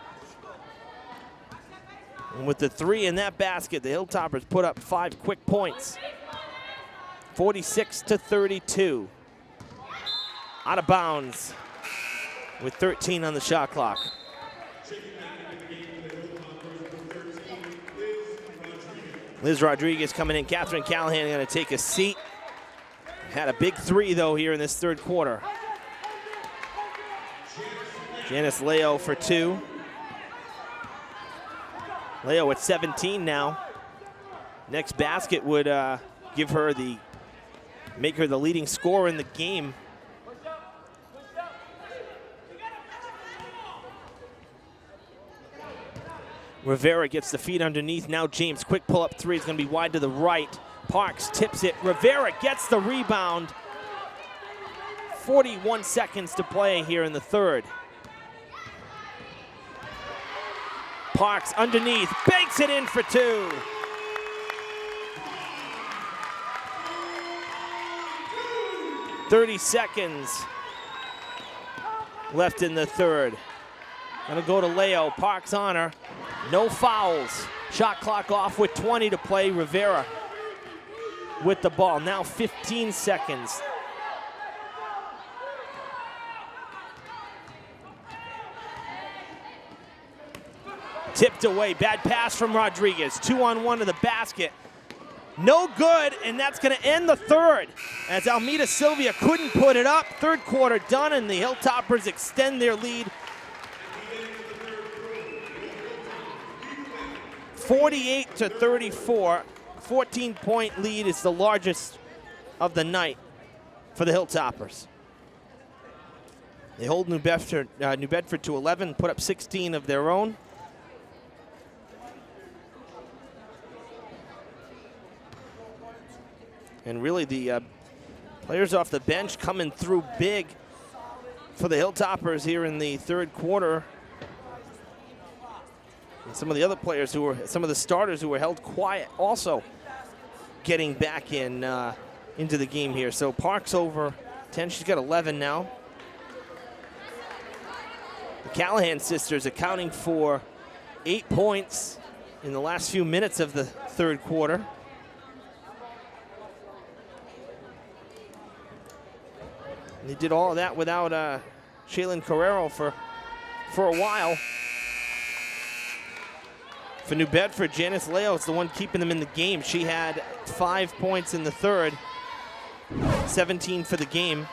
And with the three in that basket, the Hilltoppers put up 5 quick points. 46-32. Out of bounds with 13 on the shot clock. Liz Rodriguez coming in. Catherine Callahan going to take a seat. Had a big three, though, here in this third quarter. Janice Leo for two. Leo at 17 now. Next basket would give her make her the leading scorer in the game. Rivera gets the feed underneath. Now James, quick pull-up three. It's going to be wide to the right. Parks tips it. Rivera gets the rebound. 41 seconds to play here in the third. Parks underneath, banks it in for two. .30 seconds left in the third. Gonna go to Leo. Parks on her. No fouls. Shot clock off with 20 to play. Rivera with the ball. Now 15 seconds. Tipped away. Bad pass from Rodriguez. 2-on-1 to the basket. No good, and that's going to end the third. As Almeida Sylvia couldn't put it up. Third quarter done, and the Hilltoppers extend their lead. 48-34. 14-point lead is the largest of the night for the Hilltoppers. They hold New Bedford to 11, put up 16 of their own. And really the players off the bench coming through big for the Hilltoppers here in the third quarter. And some of the other players some of the starters who were held quiet also getting back into the game here. So Parks over 10, she's got 11 now. The Callahan sisters accounting for 8 points in the last few minutes of the third quarter. And they did all of that without Shaylin Carrero for a while. For New Bedford, Janice Leo is the one keeping them in the game. She had 5 points in the third, 17 for the game.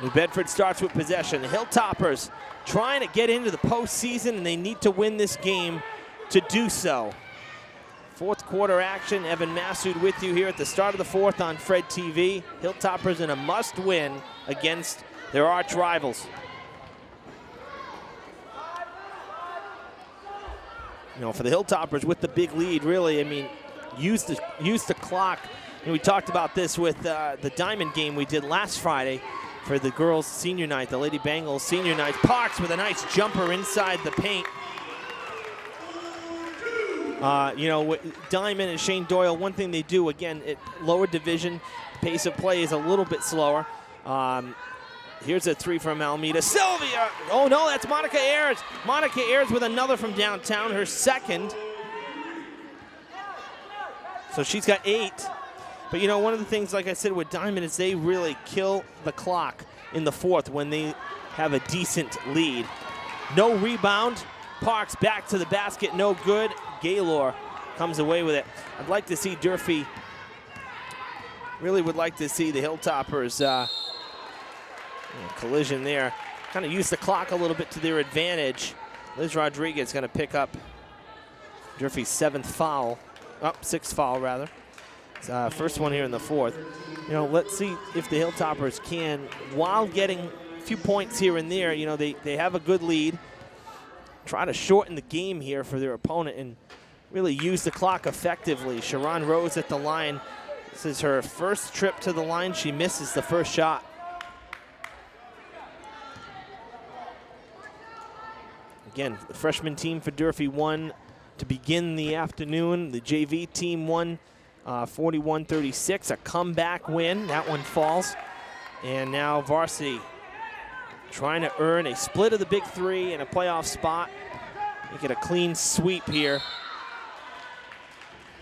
New Bedford starts with possession. The Hilltoppers trying to get into the postseason, and they need to win this game to do so. Fourth quarter action. Evan Massoud with you here at the start of the fourth on Fred TV. Hilltoppers in a must-win against their arch rivals. You know, for the Hilltoppers with the big lead, really, I mean, use the clock. And we talked about this with the Diamond game we did last Friday for the girls' senior night, the Lady Bengals senior night. Parks with a nice jumper inside the paint. You know, Diamond and Shane Doyle, one thing they do, again, at lower division, pace of play is a little bit slower. Here's a three from Almeida. Sylvia! Oh, no, that's Monica Ayers. Monica Ayers with another from downtown, her second. So she's got 8. But, you know, one of the things, like I said, with Diamond is they really kill the clock in the fourth when they have a decent lead. No rebound. Parks back to the basket, no good. Gaylor comes away with it. I'd like to see Durfee, really would like to see the Hilltoppers, collision there. Kind of use the clock a little bit to their advantage. Liz Rodriguez going to pick up Durfee's sixth foul rather. First one here in the fourth. Let's see if the Hilltoppers can, while getting a few points here and there, they have a good lead. Try to shorten the game here for their opponent and really use the clock effectively. Sharon Rose at the line. This is her first trip to the line. She misses the first shot. Again, the freshman team for Durfee won to begin the afternoon. The JV team won 41-36, a comeback win. That one falls. And now varsity trying to earn a split of the big three and a playoff spot. Make it a clean sweep here.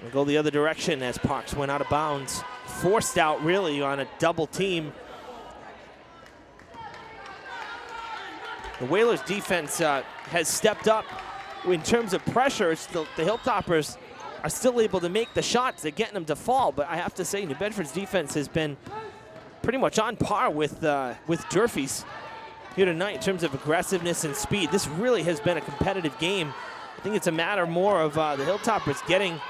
We'll go the other direction as Parks went out of bounds. Forced out really on a double team. The Whalers defense has stepped up in terms of pressure. The Hilltoppers are still able to make the shots. They're getting them to fall, but I have to say New Bedford's defense has been pretty much on par with Durfee's here tonight in terms of aggressiveness and speed. This really has been a competitive game. I think it's a matter more of the Hilltoppers getting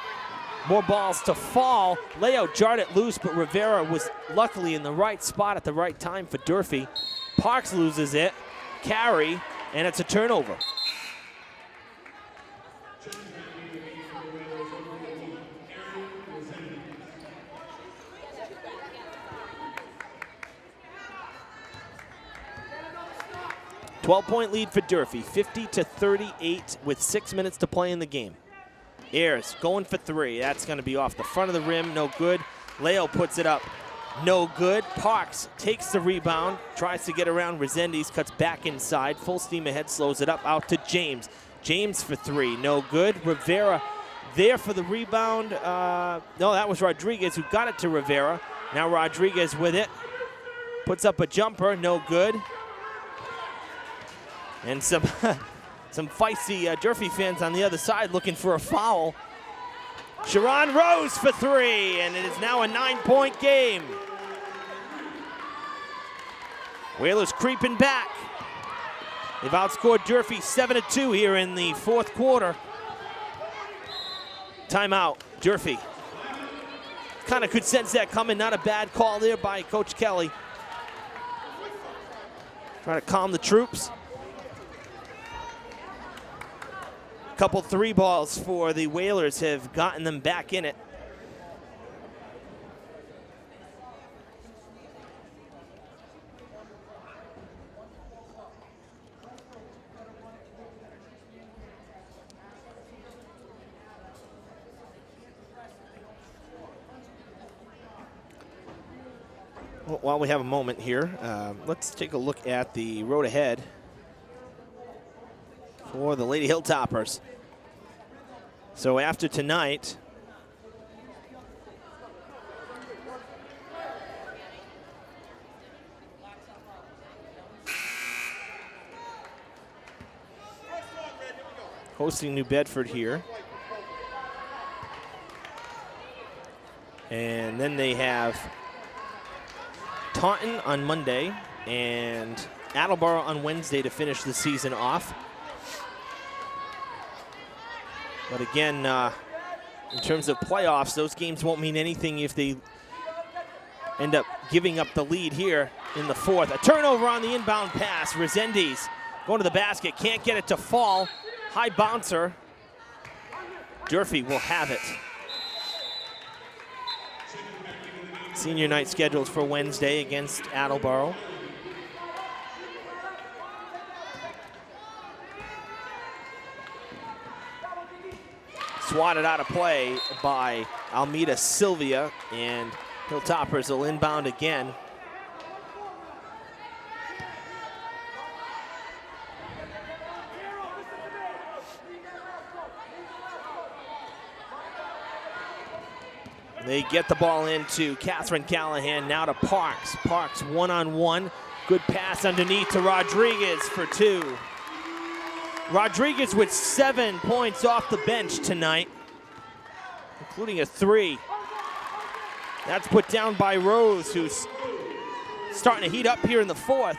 more balls to fall. Leo jarred it loose, but Rivera was luckily in the right spot at the right time for Durfee. Parks loses it, carry, and it's a turnover. "12-point lead for Durfee, 50-38 with 6 minutes to play in the game. Ayers going for three. That's going to be off the front of the rim, no good. Leo puts it up, no good. Parks takes the rebound, tries to get around Resendiz, cuts back inside. Full steam ahead, slows it up, out to James. James for three, no good. Rivera there for the rebound. No, that was Rodriguez who got it to Rivera. Now Rodriguez with it. Puts up a jumper, no good. And some feisty Durfee fans on the other side looking for a foul. Sharon Rose for three, and it is now a 9-point game. Whalers creeping back. They've outscored Durfee 7-2 here in the fourth quarter. Timeout, Durfee. Kind of could sense that coming. Not a bad call there by Coach Kelly. Trying to calm the troops. Couple three balls for the Whalers have gotten them back in it. Well, while we have a moment here, let's take a look at the road ahead for the Lady Hilltoppers. So after tonight, hosting New Bedford here. And then they have Taunton on Monday and Attleboro on Wednesday to finish the season off. But again, in terms of playoffs, those games won't mean anything if they end up giving up the lead here in the fourth. A turnover on the inbound pass. Resendiz going to the basket, can't get it to fall. High bouncer. Durfee will have it. Senior night scheduled for Wednesday against Attleboro. Swatted out of play by Almeida Sylvia, and Hilltoppers will inbound again. They get the ball into Catherine Callahan, now to Parks. Parks one-on-one. Good pass underneath to Rodriguez for two. Rodriguez with 7 points off the bench tonight, including a 3. That's put down by Rose, who's starting to heat up here in the 4th.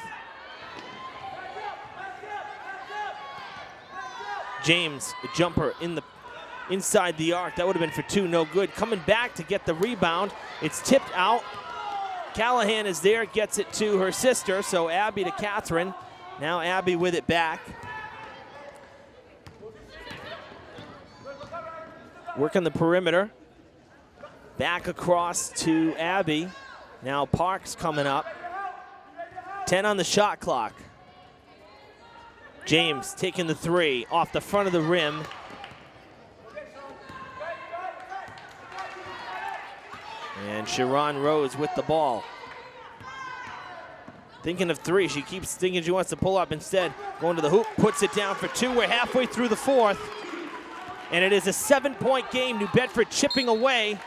James, a jumper inside the arc. That would have been for 2, no good. Coming back to get the rebound. It's tipped out. Callahan is there, gets it to her sister, so Abby to Catherine. Now Abby with it back. Working the perimeter. Back across to Abby. Now Parks coming up. 10 on the shot clock. James taking the 3 off the front of the rim. And Sharon Rose with the ball. Thinking of 3, she keeps thinking she wants to pull up. Instead, going to the hoop, puts it down for 2. We're halfway through the 4th. And it is a 7-point game. New Bedford chipping away.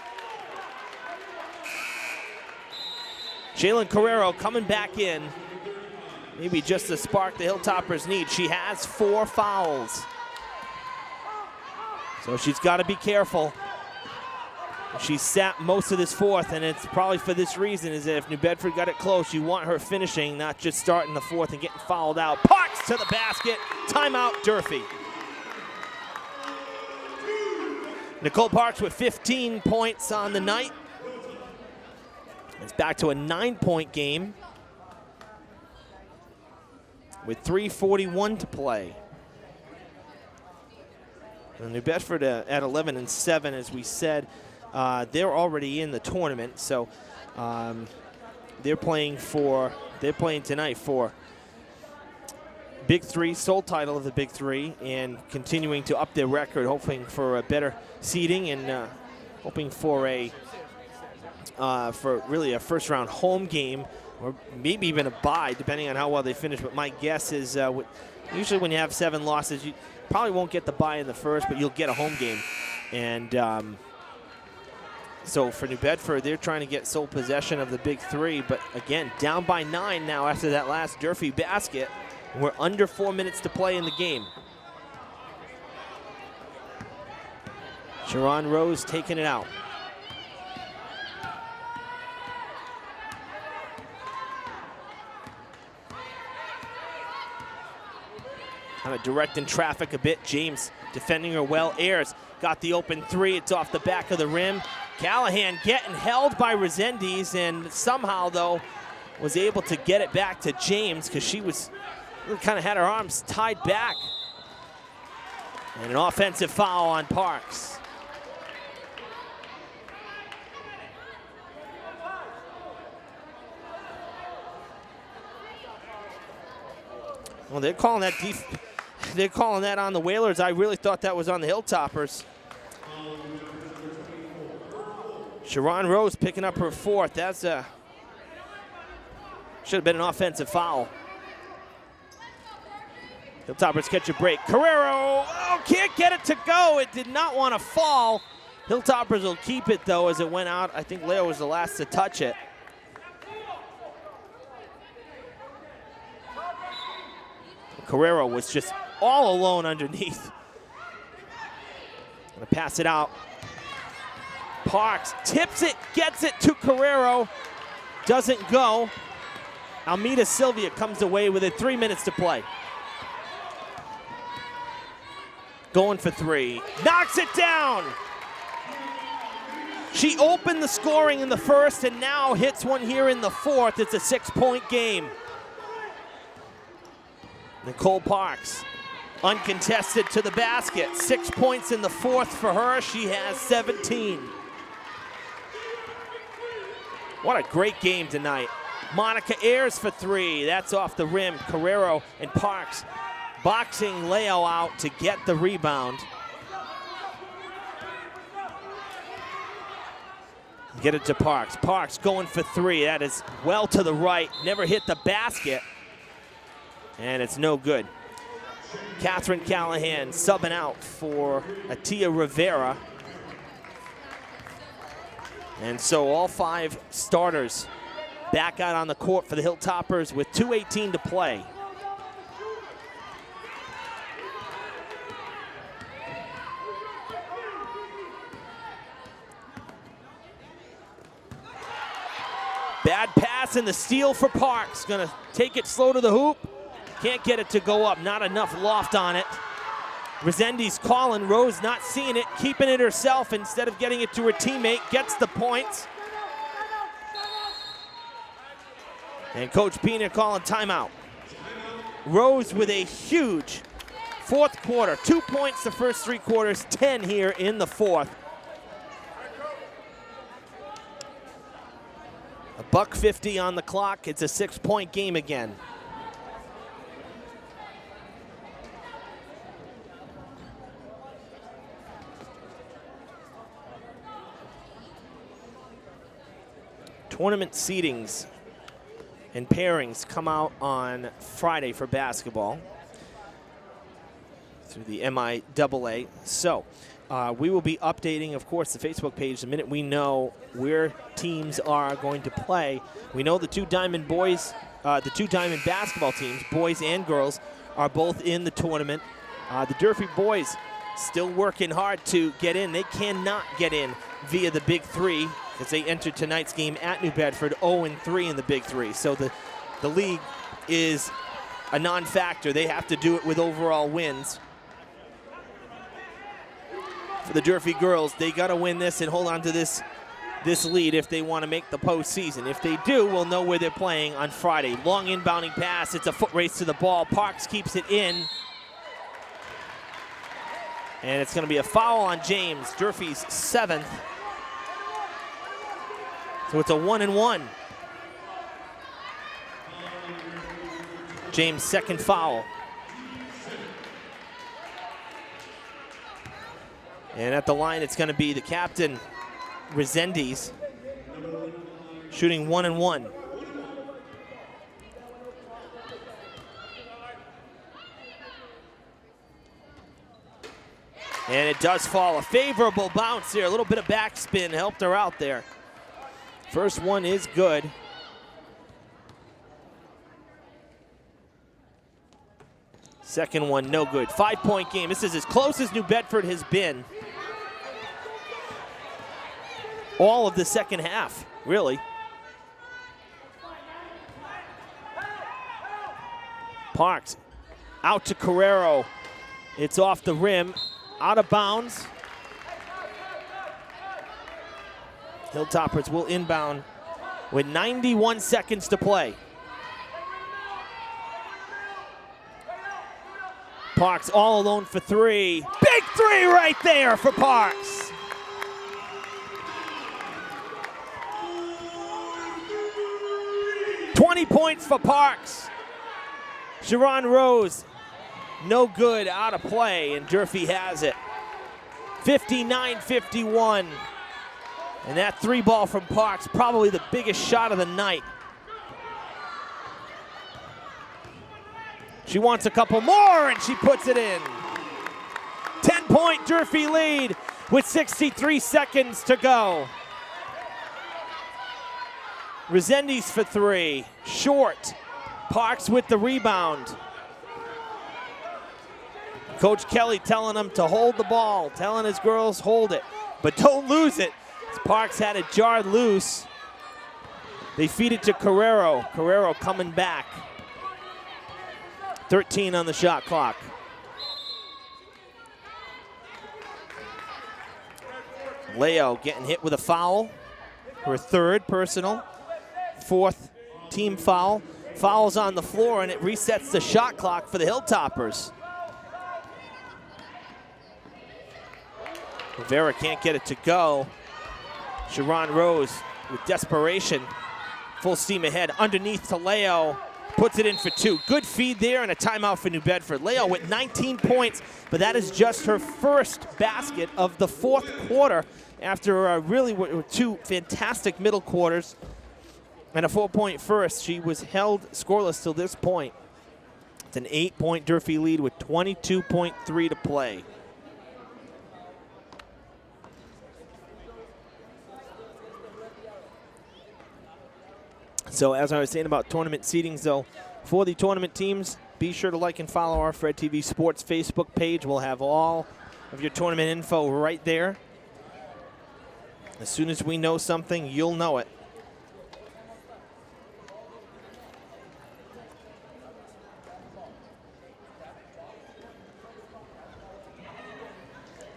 Jalen Carrero coming back in. Maybe just the spark the Hilltoppers need. She has 4 fouls. So she's got to be careful. She sat most of this 4th, and it's probably for this reason, is that if New Bedford got it close, you want her finishing, not just starting the 4th and getting fouled out. Parks to the basket. Timeout, Durfee. Nicole Parks with 15 points on the night. It's back to a 9-point game with 3:41 to play. And New Bedford at 11-7, as we said. They're already in the tournament, so they're playing tonight for Big 3, sole title of the Big 3, and continuing to up their record, hoping for a better seeding and hoping for really a first-round home game, or maybe even a bye, depending on how well they finish. But my guess is usually when you have 7 losses, you probably won't get the bye in the first, but you'll get a home game. And so for New Bedford, they're trying to get sole possession of the Big 3, but again, down by 9 now after that last Durfee basket. We're under 4 minutes to play in the game. Sharon Rose taking it out. Kind of directing traffic a bit. James defending her well. Ayers got the open 3. It's off the back of the rim. Callahan getting held by Resendiz, and somehow, though, was able to get it back to James because she was kind of had her arms tied back. And an offensive foul on Parks. Well, they're calling that on the Whalers. I really thought that was on the Hilltoppers. Sharon Rose picking up her 4th. That's should have been an offensive foul. Hilltoppers catch a break. Carrero, can't get it to go. It did not want to fall. Hilltoppers will keep it, though, as it went out. I think Leo was the last to touch it. Carrero was just all alone underneath. Gonna pass it out. Parks tips it, gets it to Carrero. Doesn't go. Almeida Sylvia comes away with it. 3 minutes to play. Going for 3. Knocks it down. She opened the scoring in the 1st and now hits one here in the 4th. It's a 6-point game. Nicole Parks, uncontested to the basket. 6 points in the 4th for her. She has 17. What a great game tonight. Monica Ayers for 3. That's off the rim. Carrero and Parks boxing Leo out to get the rebound. Get it to Parks. Parks going for 3. That is well to the right. Never hit the basket. And it's no good. Catherine Callahan subbing out for Atia Rivera. And so all 5 starters back out on the court for the Hilltoppers with 2:18 to play. Bad pass and the steal for Parks. Gonna take it slow to the hoop. Can't get it to go up. Not enough loft on it. Resendiz calling. Rose not seeing it. Keeping it herself instead of getting it to her teammate. Gets the points. And Coach Pina calling timeout. Rose with a huge fourth quarter. 2 points the first 3 quarters. 10 here in the fourth. $1:50 on the clock. It's a 6-point game again. Tournament seedings and pairings come out on Friday for basketball through the MIAA. So we will be updating, of course, the Facebook page the minute we know where teams are going to play. We know the two Diamond boys, the two Diamond basketball teams, boys and girls, are both in the tournament. The Durfee boys still working hard to get in. They cannot get in via the Big Three as they entered tonight's game at New Bedford 0-3 in the Big Three. So the league is a non-factor. They have to do it with overall wins. For the Durfee girls, they got to win this and hold on to this lead if they want to make the postseason. If they do, we'll know where they're playing on Friday. Long inbounding pass. It's a foot race to the ball. Parks keeps it in. And it's going to be a foul on James, Durfee's 7th. So it's a 1-1. James' second foul. And at the line, it's going to be the captain, Resendiz, shooting 1-1. And it does fall. A favorable bounce here. A little bit of backspin helped her out there. First one is good. Second one, no good. 5-point game. This is as close as New Bedford has been all of the second half, really. Parks out to Carrero. It's off the rim, out of bounds. Hilltoppers will inbound with 91 seconds to play. Parks all alone for 3. Big 3 right there for Parks. $20 points for Parks. Sharon Rose, no good, out of play, and Durfee has it. 59-51. And that 3 ball from Parks, probably the biggest shot of the night. She wants a couple more, and she puts it in. 10-point Durfee lead with 63 seconds to go. Resendiz for 3, short. Parks with the rebound. Coach Kelly telling them to hold the ball, telling his girls hold it, but don't lose it. Parks had it jarred loose. They feed it to Carrero. Carrero coming back. 13 on the shot clock. Leo getting hit with a foul. Her 3rd personal. 4th team foul. Fouls on the floor, and it resets the shot clock for the Hilltoppers. Rivera can't get it to go. Sharon Rose with desperation. Full steam ahead. Underneath to Leo. Puts it in for 2. Good feed there and a timeout for New Bedford. Leo with 19 points, but that is just her first basket of the 4th quarter after really 2 fantastic middle quarters and a 4-point first. She was held scoreless till this point. It's an 8-point Durfee lead with 22.3 to play. So as I was saying about tournament seedings, though, for the tournament teams, be sure to like and follow our Fred TV Sports Facebook page. We'll have all of your tournament info right there. As soon as we know something, you'll know it.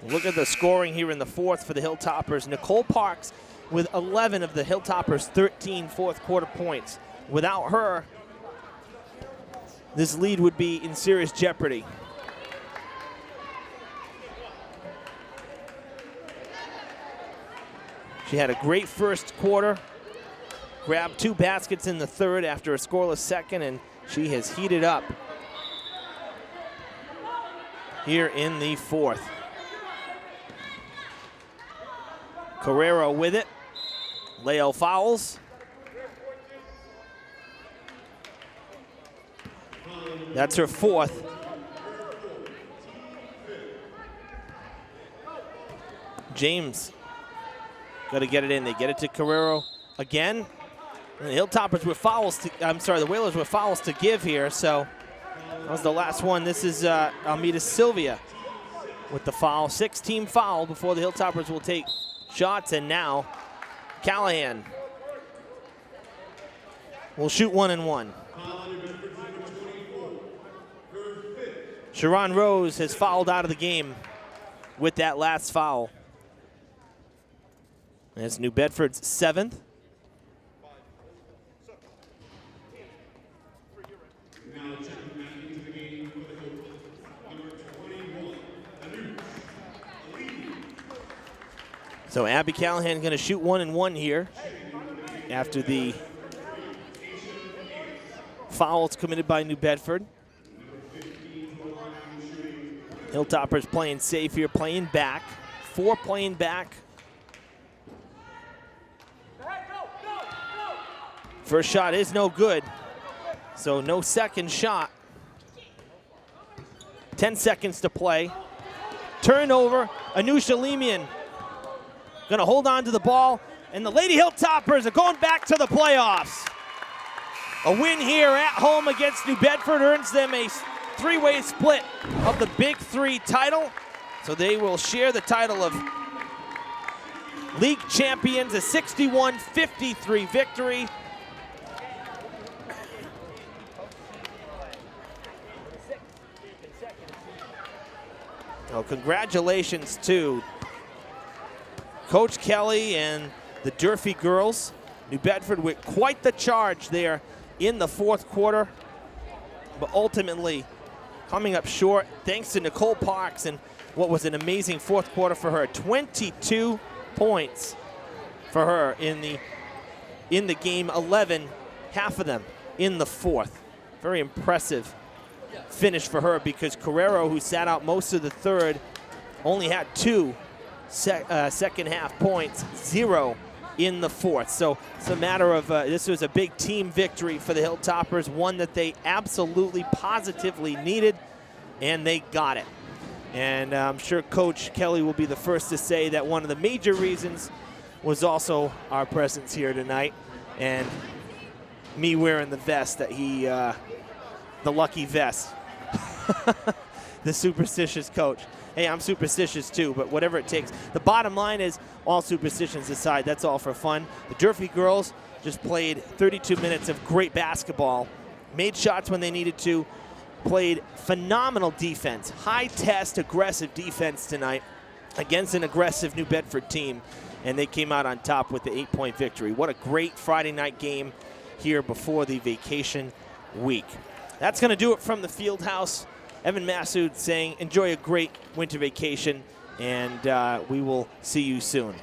Look at the scoring here in the fourth for the Hilltoppers. Nicole Parks with 11 of the Hilltoppers' 13 fourth quarter points. Without her, this lead would be in serious jeopardy. She had a great first quarter, grabbed 2 baskets in the third after a scoreless second, and she has heated up here in the fourth. Carrero with it. Leo fouls. That's her fourth. James got to get it in. They get it to Carrero again. And the Hilltoppers with fouls. The Whalers with fouls to give here. So that was the last one. This is Almeida Sylvia with the foul. 6-team foul before the Hilltoppers will take shots. And now Callahan will shoot 1 and 1. Sharon Rose has fouled out of the game with that last foul. That's New Bedford's 7th. So Abby Callahan going to shoot 1 and 1 here after the fouls committed by New Bedford. Hilltoppers playing safe here, playing back. 4 playing back. First shot is no good, so no second shot. 10 seconds to play. Turnover, Anusha Lemian gonna hold on to the ball, and the Lady Hilltoppers are going back to the playoffs. A win here at home against New Bedford earns them a 3-way split of the Big 3 title, so they will share the title of league champions, a 61-53 victory. Well, congratulations to Coach Kelly and the Durfee girls. New Bedford with quite the charge there in the fourth quarter, but ultimately coming up short thanks to Nicole Parks and what was an amazing fourth quarter for her. 22 points for her in the game, 11, half of them in the fourth. Very impressive finish for her, because Carrero, who sat out most of the third, only had 2 second half points, 0 in the fourth. So it's a matter of this was a big team victory for the Hilltoppers, one that they absolutely positively needed, and they got it. And I'm sure Coach Kelly will be the first to say that one of the major reasons was also our presence here tonight, and me wearing the vest that he, the lucky vest. The superstitious coach. Hey, I'm superstitious too, but whatever it takes. The bottom line is, all superstitions aside, that's all for fun. The Durfee girls just played 32 minutes of great basketball, made shots when they needed to, played phenomenal defense, high test, aggressive defense tonight against an aggressive New Bedford team, and they came out on top with the 8-point victory. What a great Friday night game here before the vacation week. That's going to do it from the field house. Evan Massoud saying, enjoy a great winter vacation, and we will see you soon.